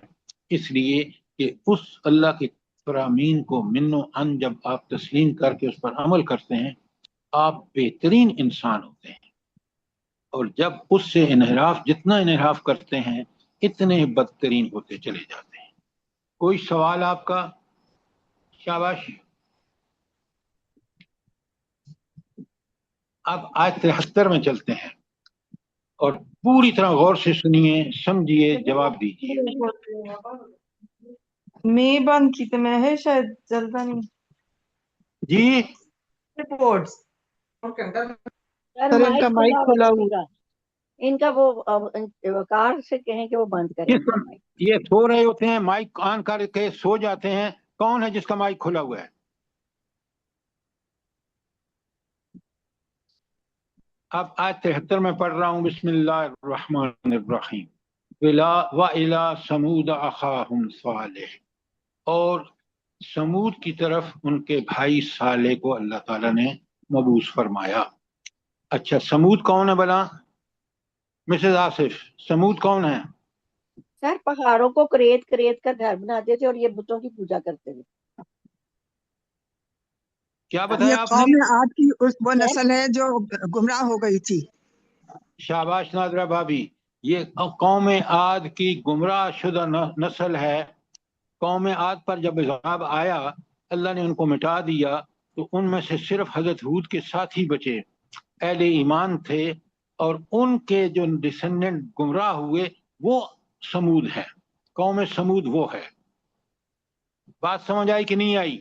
اس لیے کہ اس اللہ کی فرامین کو من و ان جب آپ تسلیم کر کے اس پر عمل کرتے ہیں، آپ بہترین انسان ہوتے ہیں، اور جب اس سے انحراف، جتنا انحراف کرتے ہیں اتنے بدترین ہوتے چلے جاتے ہیں۔ کوئی سوال آپ کا؟ شاباش۔ اب آیت 73 میں چلتے ہیں، اور پوری طرح غور سے سنیے، سمجھیے، جواب دیجیے۔ میں بند کی تو میں ہے شاید چلتا نہیں جی رپورٹس۔ سر ان کا مائک کھلا ہوا، ان کا وہ وقار سے کہیں کہ وہ بند کریں ان کا مائک۔ یہ سو رہے ہوتے ہیں، مائک آن کر کے سو جاتے ہیں۔ کون ہے جس کا مائک کھلا ہوا ہے؟ اب آیت 73 میں پڑھ رہا ہوں، بسم اللہ الرحمن الرحیم۔ وَإِلَىٰ ثَمُودَ أَخَاهُمْ صَالِحٌ، اور سمود کی طرف ان کے بھائی صالح کو اللہ تعالیٰ نے مبعوث فرمایا۔ اچھا، سمود کون ہے بلا مسز آصف؟ سمود کون ہے؟ سر پہاڑوں کو کریت کر گھر بناتے تھے اور یہ بتوں کی پوجا کرتے تھے۔ کیا بتایا آپ نے؟ قوم عاد کی وہ نسل ہے جو گمراہ ہو گئی تھی۔ شاباش نادرہ بھابی، یہ قوم عاد کی گمراہ شدہ نسل ہے۔ قوم عاد پر جب عذاب آیا، اللہ نے ان کو مٹا دیا، تو ان میں سے صرف حضرت ہود کے ساتھی بچے، اہل ایمان تھے، اور ان کے جو ڈسینڈنٹ گمراہ ہوئے وہ سمود ہیں۔ قوم سمود وہ ہے. بات سمجھ آئی کہ نہیں آئی؟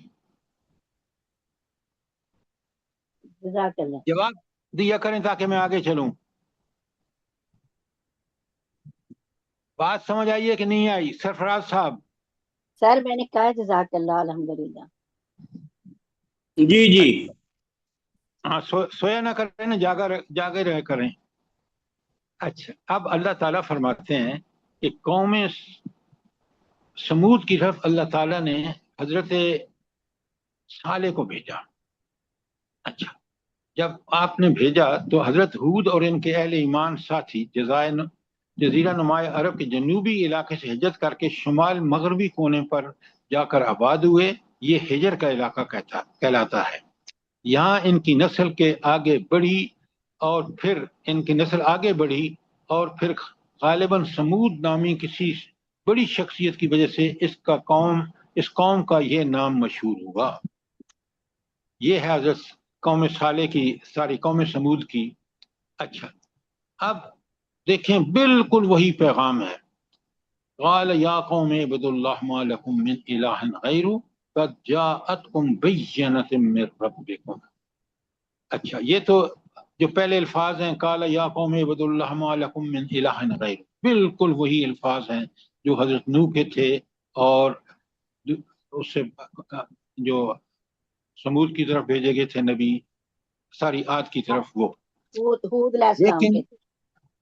جزاک اللہ. جواب دیا کریں تاکہ میں آگے چلوں. بات سمجھ آئی ہے کہ نہیں آئی سرفراز صاحب؟ سر میں نے کہا جزاک اللہ الحمدللہ. جی جی. ہاں سویا نہ کریں نا، جاگے رہ کریں. اچھا، اب اللہ تعالیٰ فرماتے ہیں کہ قوم سمود کی طرف اللہ تعالیٰ نے حضرت صالح کو بھیجا. اچھا، جب آپ نے بھیجا تو حضرت ہود اور ان کے اہل ایمان ساتھی جزیرہ نمایاں عرب کے جنوبی علاقے سے ہجرت کر کے شمال مغربی کونے پر جا کر آباد ہوئے. یہ ہجر کا علاقہ کہلاتا ہے. یہاں ان کی نسل کے آگے بڑھی اور پھر ان کی نسل آگے بڑھی اور پھر غالباً سمود نامی کسی بڑی شخصیت کی وجہ سے اس قوم کا یہ نام مشہور ہوا. یہ ہے حضرت قوم صالح کی، ساری قوم سمود کی. اچھا، اب دیکھیں بالکل وہی پیغام ہے. قال یا قوم اعبدوا اللہ ما لکم من الہ غیرہ قد جاءتکم بینۃ من ربکم. اچھا، یہ تو جو پہلے الفاظ ہیں قال یا قوم اعبدوا اللہ ما لکم من الہ غیرہ، بالکل وہی الفاظ ہیں جو حضرت نوح کے تھے اور اس سے جو سمود کی طرف بھیجے گئے تھے نبی، ساری عاد کی طرف وہ. ہود علیہ السلام کے.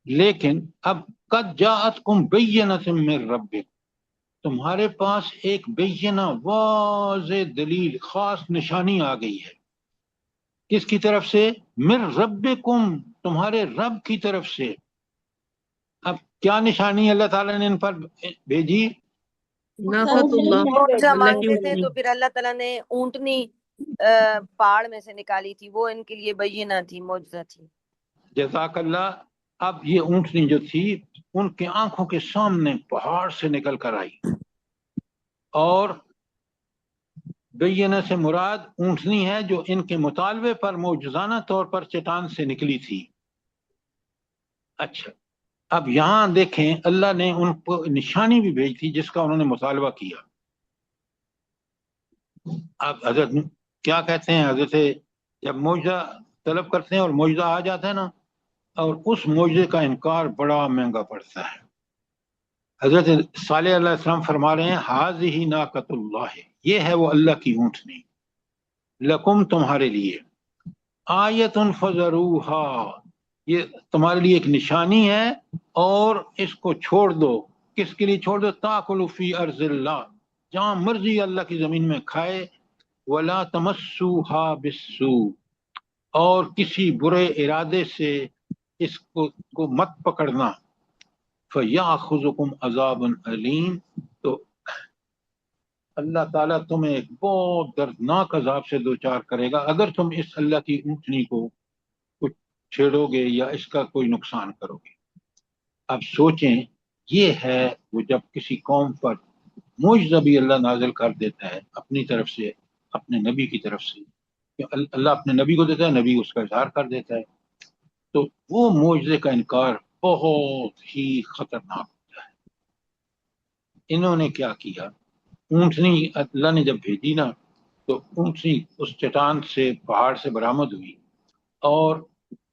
لیکن اب قد جاءتکم بینۃ من ربکم، تمہارے پاس ایک بینہ واضح دلیل خاص نشانی آ گئی ہے. کس کی طرف سے؟ من ربکم، تمہارے رب کی طرف سے. اب کیا نشانی اللہ تعالیٰ نے ان پر بھیجی؟ ناقۃ اللہ، معجزہ اللہ کی مانگتے تھے اونٹنی. تو پھر اللہ تعالیٰ نے اونٹنی پہاڑ میں سے نکالی تھی، وہ ان کے لیے بینہ تھی، معجزہ تھی. جزاک اللہ. اب یہ اونٹنی جو تھی ان کے آنکھوں کے سامنے پہاڑ سے نکل کر آئی، اور بینہ سے مراد اونٹنی ہے جو ان کے مطالبے پر معجزانہ طور پر چٹان سے نکلی تھی. اچھا، اب یہاں دیکھیں اللہ نے ان کو نشانی بھی بھیجی تھی جس کا انہوں نے مطالبہ کیا. اب حضرت کیا کہتے ہیں، حضرت جب معجزہ طلب کرتے ہیں اور معجزہ آ جاتا ہے نا، اور اس معجزے کا انکار بڑا مہنگا پڑتا ہے. حضرت صالح علیہ السلام فرما رہے ہیں ھذہ ناقۃ اللہ، یہ ہے وہ اللہ کی اونٹنی، لکم تمہارے لیے، آیۃ فذروھا، یہ تمہارے لیے ایک نشانی ہے اور اس کو چھوڑ دو. کس کے لیے چھوڑ دو؟ تاکل فی ارض اللہ، جہاں مرضی اللہ کی زمین میں کھائے. ولا تمسوھا بالسوء، اور کسی برے ارادے سے اس کو مت پکڑنا. فَيَأْخُذُكُمْ عَذَابٌ أَلِيمٌ، تو اللہ تعالیٰ تمہیں ایک بہت دردناک عذاب سے دوچار کرے گا اگر تم اس اللہ کی اونٹنی کو کچھ چھیڑو گے یا اس کا کوئی نقصان کرو گے. اب سوچیں، یہ ہے وہ جب کسی قوم پر معجزہ بھی اللہ نازل کر دیتا ہے اپنی طرف سے، اپنے نبی کی طرف سے. اللہ اپنے نبی کو دیتا ہے، نبی اس کا اظہار کر دیتا ہے، تو وہ معجزے کا انکار بہت ہی خطرناک ہوتا ہے. انہوں نے کیا کیا، اونٹنی اللہ نے جب بھیجی نا تو اونٹنی اس چٹان سے، پہاڑ سے برآمد ہوئی، اور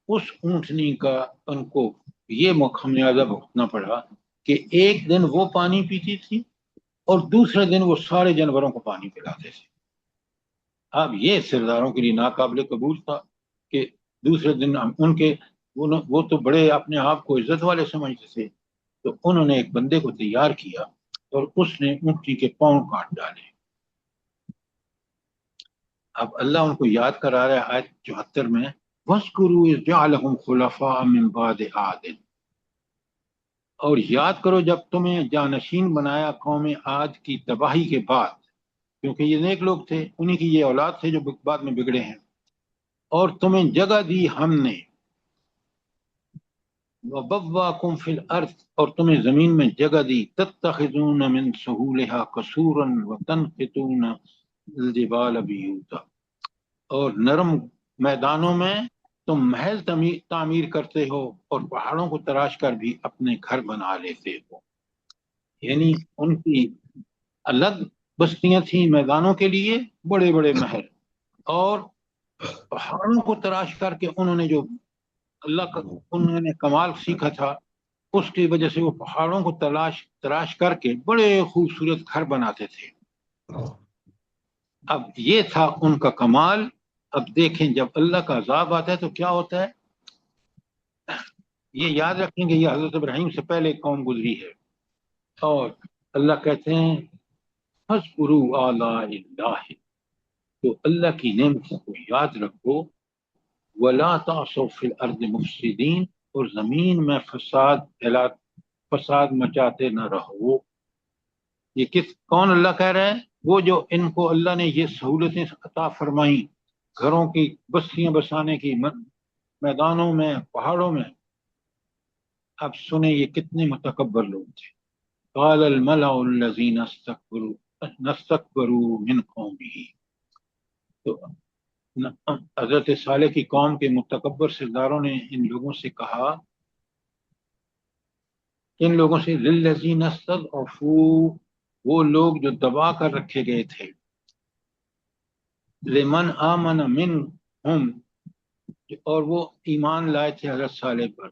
اس اونٹنی کا ان کو یہ خمیازہ بھگتنا پڑا کہ ایک دن وہ پانی پیتی تھی اور دوسرے دن وہ سارے جانوروں کو پانی پلاتے تھے. اب یہ سرداروں کے لیے ناقابل قبول تھا کہ دوسرے دن ان کے وہ تو بڑے اپنے آپ کو عزت والے سمجھتے تھے، تو انہوں نے ایک بندے کو تیار کیا اور اس نے اونٹنی کے پاؤں کاٹ ڈالے. اب اللہ ان کو یاد کرا رہا ہے آیت 74 میں، وَاذْكُرُوا إِذْ جَعَلَهُمْ خُلَفَاءَ مِنْ بَعْدِ عَادٍ، اور یاد کرو جب تمہیں جانشین بنایا قوم عاد کی تباہی کے بعد، کیونکہ یہ نیک لوگ تھے، انہی کی یہ اولاد تھے جو بعد میں بگڑے ہیں، اور تمہیں جگہ دی ہم نے. وَبَوَّاكُمْ فِي الْأَرْضِ، اور تمہیں زمین میں جگہ دی، تَتَّخِذُونَ مِنْ سُهُولِهَا قَصُورًا وَتَنْحِتُونَ الْجِبَالَ بُيُوتًا، اور نرم میدانوں میں تم محل تعمیر کرتے ہو اور پہاڑوں کو تراش کر بھی اپنے گھر بنا لیتے ہو. یعنی ان کی الگ بستیاں تھیں میدانوں کے لیے، بڑے بڑے محل، اور پہاڑوں کو تراش کر کے انہوں نے جو اللہ کا انہوں نے کمال سیکھا تھا، اس کی وجہ سے وہ پہاڑوں کو تراش کر کے بڑے خوبصورت گھر بناتے تھے۔ اب یہ تھا ان کا کمال۔ اب دیکھیں جب اللہ کا عذاب آتا ہے تو کیا ہوتا ہے، یہ یاد رکھیں کہ یہ حضرت ابراہیم سے پہلے قوم گزری ہے، اور اللہ کہتے ہیں فاذکروا آلاء اللہ، تو اللہ کی نعمتوں کو یاد رکھو، ولا تعصوا فی الارض مفسدین، اور زمین میں فساد مچاتے نہ رہو۔ یہ کون اللہ کہہ رہا ہے؟ وہ جو ان کو اللہ نے یہ سہولتیں عطا فرمائیں، گھروں کی بستیاں بسانے کی، میدانوں میں، پہاڑوں میں۔ اب سنیں یہ کتنے متکبر لوگ تھے۔ قال الملأ الذین استکبروا من قومہ، تو حضرت صالح کی قوم کے متکبر سرداروں نے ان لوگوں سے کہا، ان لوگوں سے للذین استضعفوا، وہ لوگ جو دبا کر رکھے گئے تھے، لمن آمن منہم، اور وہ ایمان لائے تھے حضرت صالح پر،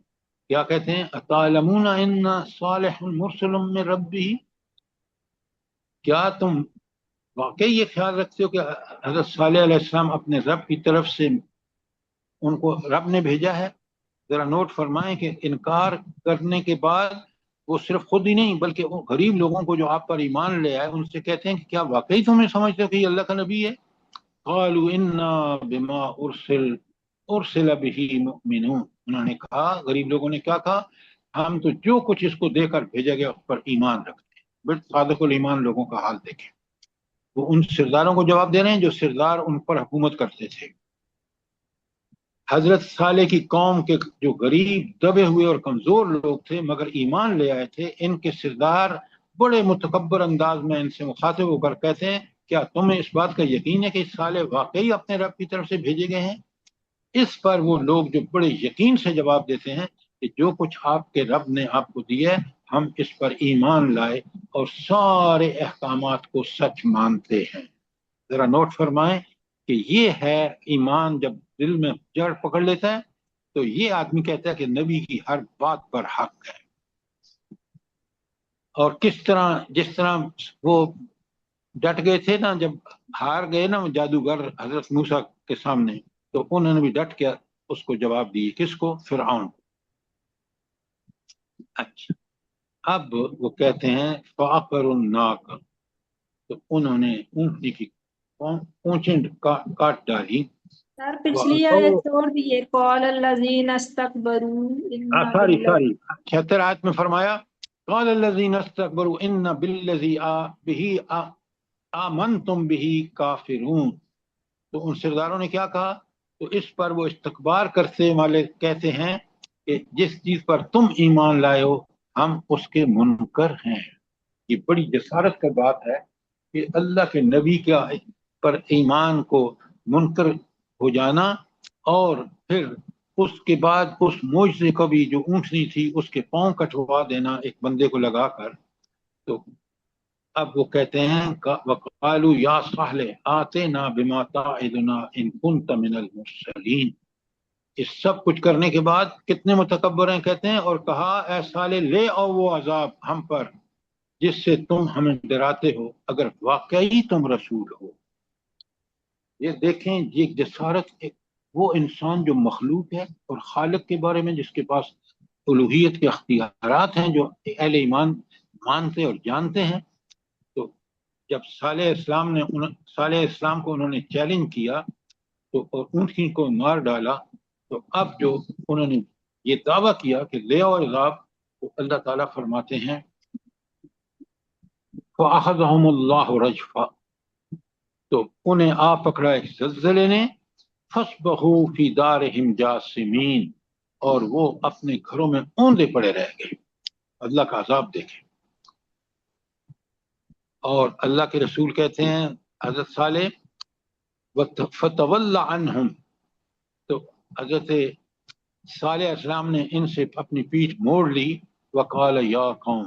کیا کہتے ہیں اتعلمون ان صالح مرسل من ربہ، کیا تم واقعی یہ خیال رکھتے ہو کہ حضرت صالح علیہ السلام اپنے رب کی طرف سے ان کو رب نے بھیجا ہے؟ ذرا نوٹ فرمائیں کہ انکار کرنے کے بعد وہ صرف خود ہی نہیں بلکہ وہ غریب لوگوں کو جو آپ پر ایمان لے آئے ان سے کہتے ہیں کہ کیا واقعی تمہیں سمجھتے ہو کہ یہ اللہ کا نبی ہے؟ قالوا انا بما ارسل به مؤمنون، انہوں نے کہا، غریب لوگوں نے کیا کہا، ہم تو جو کچھ اس کو دے کر بھیجا گیا اس پر ایمان رکھتے ہیں۔ بٹ صادق الایمان لوگوں کا حال دیکھیں، وہ ان سرداروں کو جواب دے رہے ہیں جو سردار ان پر حکومت کرتے تھے۔ حضرت صالح کی قوم کے جو غریب دبے ہوئے اور کمزور لوگ تھے مگر ایمان لے آئے تھے، ان کے سردار بڑے متکبر انداز میں ان سے مخاطب ہو کر کہتے ہیں، کیا تمہیں اس بات کا یقین ہے کہ صالح واقعی اپنے رب کی طرف سے بھیجے گئے ہیں؟ اس پر وہ لوگ جو بڑے یقین سے جواب دیتے ہیں کہ جو کچھ آپ کے رب نے آپ کو دیا ہے ہم اس پر ایمان لائے اور سارے احکامات کو سچ مانتے ہیں۔ ذرا نوٹ فرمائیں کہ یہ ہے ایمان، جب دل میں جڑ پکڑ لیتا ہے تو یہ آدمی کہتا ہے کہ نبی کی ہر بات پر حق ہے۔ اور کس طرح، جس طرح وہ ڈٹ گئے تھے نا، جب ہار گئے نا جادوگر حضرت موسیٰ کے سامنے، تو انہوں نے بھی ڈٹ کے اس کو جواب دیے، کس کو؟ فرعون کو۔ اچھا، اب وہ کہتے ہیں فَعَقَرُوا النَّاقَ، تو انہوں نے اونٹنی کی اونچن کاٹ ڈالی۔ سر پچھلی آیت چھوڑ دیے، قال الذین استکبروا ساری 76 آیت میں فرمایا قال الذین استکبروا ان بالذی بہ آمنتم بہ کافرون، تو ان سرداروں نے کیا کہا؟ تو اس پر وہ استکبار کرتے والے کہتے ہیں کہ جس چیز پر تم ایمان لائے ہو ہم اس کے منکر ہیں۔ یہ بڑی جسارت کا بات ہے کہ اللہ کے نبی کا پر ایمان کو منکر ہو جانا، اور پھر اس کے بعد اس معجزے کو بھی جو اونٹنی تھی اس کے پاؤں کٹوا دینا ایک بندے کو لگا کر۔ تو اب وہ کہتے ہیں وَقَالُوا يَا صَالِحُ آتِنَا بِمَا تَعِدُنَا إِن كُنتَ مِنَ الْمُرْسَلِينَ، اس سب کچھ کرنے کے بعد کتنے متکبر ہیں، کہتے ہیں اور کہا اے صالح لے آؤ وہ عذاب ہم پر جس سے تم ہمیں ڈراتے ہو اگر واقعی تم رسول ہو۔ یہ دیکھیں یہ جسارت، وہ انسان جو مخلوق ہے اور خالق کے بارے میں جس کے پاس الوہیت کے اختیارات ہیں، جو اہل ایمان مانتے اور جانتے ہیں۔ تو جب صالح اسلام کو انہوں نے چیلنج کیا تو اور اونٹنی کو مار ڈالا، تو اب جو انہوں نے یہ دعویٰ کیا کہ لے آؤ عذاب، تو اللہ تعالیٰ فرماتے ہیں فَأَخَذَهُمُ اللَّهُ رَجْفًا، تو انہیں آ پکڑا ایک زلزلے نے، فَأَصْبَحُوا فِي دَارِهِمْ جَاثِمِينَ، اور وہ اپنے گھروں میں اوندے پڑے رہ گئے۔ اللہ کا عذاب دیکھیں۔ اور اللہ کے رسول کہتے ہیں حضرت صالح فَتَوَلَّ عَنْهُمْ، تو حضرت صالح السلام نے ان سے اپنی پیٹھ موڑ لی، وَقَالَ يَا قَوْمِ،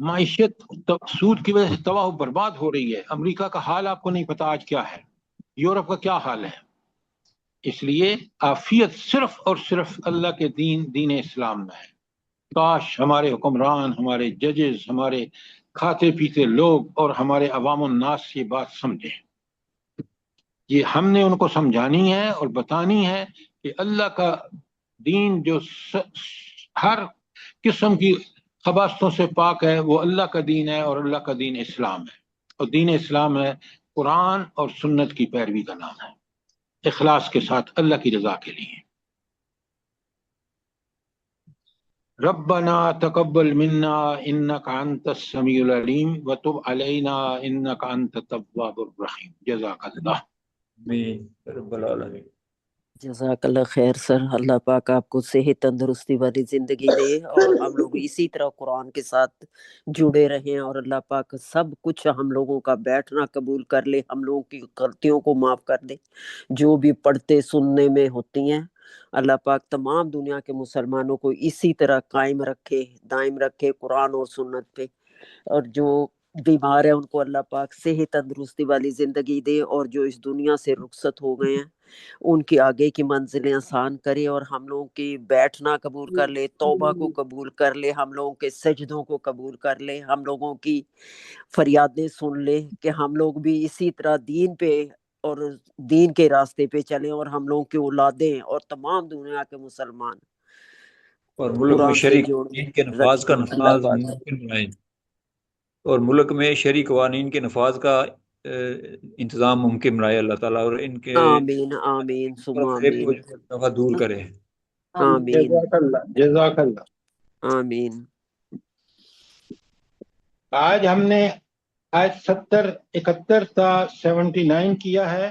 معیشت سود کی وجہ سے تباہ و برباد ہو رہی ہے. امریکہ کا حال آپ کو نہیں پتا آج کیا ہے, یورپ کا کیا حال ہے. اس لیے عافیت صرف اور صرف اللہ کے دین اسلام میں ہے. کاش ہمارے حکمران, ہمارے ججز, ہمارے کھاتے پیتے لوگ اور ہمارے عوام الناس یہ بات سمجھیں. یہ ہم نے ان کو سمجھانی ہے اور بتانی ہے کہ اللہ کا دین جو ہر قسم کی خباثتوں سے پاک ہے وہ اللہ کا دین ہے, اور اللہ کا دین اسلام ہے. اور دین اسلام ہے قرآن اور سنت کی پیروی کا نام ہے, اخلاص کے ساتھ اللہ کی رضا کے لیے. ربنا تقبل منا انك انت السميع العليم وتب علينا انك انت التواب الرحيم. جزاک اللہ. آمین رب العالمین. جزاک اللہ خیر سر. اللہ پاک آپ کو صحت تندرستی والی زندگی دے اور ہم لوگ اسی طرح قرآن کے ساتھ جڑے رہیں, اور اللہ پاک سب کچھ ہم لوگوں کا بیٹھنا قبول کر لے, ہم لوگوں کی غلطیوں کو معاف کر دے جو بھی پڑھتے سننے میں ہوتی ہیں. اللہ پاک تمام دنیا کے مسلمانوں کو اسی طرح قائم رکھے, دائم رکھے قرآن اور سنت پہ, اور جو بیمار ہیں ان کو اللہ پاک صحت تندرستی والی زندگی دے, اور جو اس دنیا سے رخصت ہو گئے ہیں ان کی آگے کی منزلیں آسان کرے, اور ہم لوگوں کی بیٹھنا قبول کر لے, توبہ کو قبول کر لے, ہم لوگوں کے سجدوں کو قبول کر لے, ہم لوگوں کی فریادیں سن لے کہ ہم لوگ بھی اسی طرح دین پہ اور دین کے راستے پہ چلیں, اور ہم لوگوں کی اولادیں اور تمام دنیا کے مسلمان اور ملک میں قرآن سے شرعی جوڑ قوانین کے نفاذ کا رکھیں. اللہ نفاذ پاک ممکن بنائیں, اور ملک میں شرعی قوانین کے نفاذ کا انتظام ممکن بنائے اللہ تعالیٰ, اور ان کے آمین آمین ثم فریب آمین. کو دفعہ دور کرے. آمین جزاک اللہ, جزاک اللہ. آمین. آج ہم نے آیت 70 71 تا 79 کیا ہے,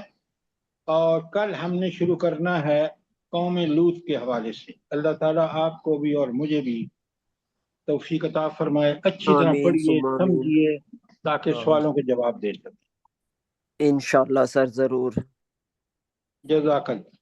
اور کل ہم نے شروع کرنا ہے قوم لوط کے حوالے سے. اللہ تعالیٰ آپ کو بھی اور مجھے بھی توفیق عطا فرمائے, اچھی طرح آمین پڑھیے ثم آمین. سمجھیے تاکہ سوالوں کے جواب دے سکیں. انشاءاللہ سر ضرور. جزاک اللہ.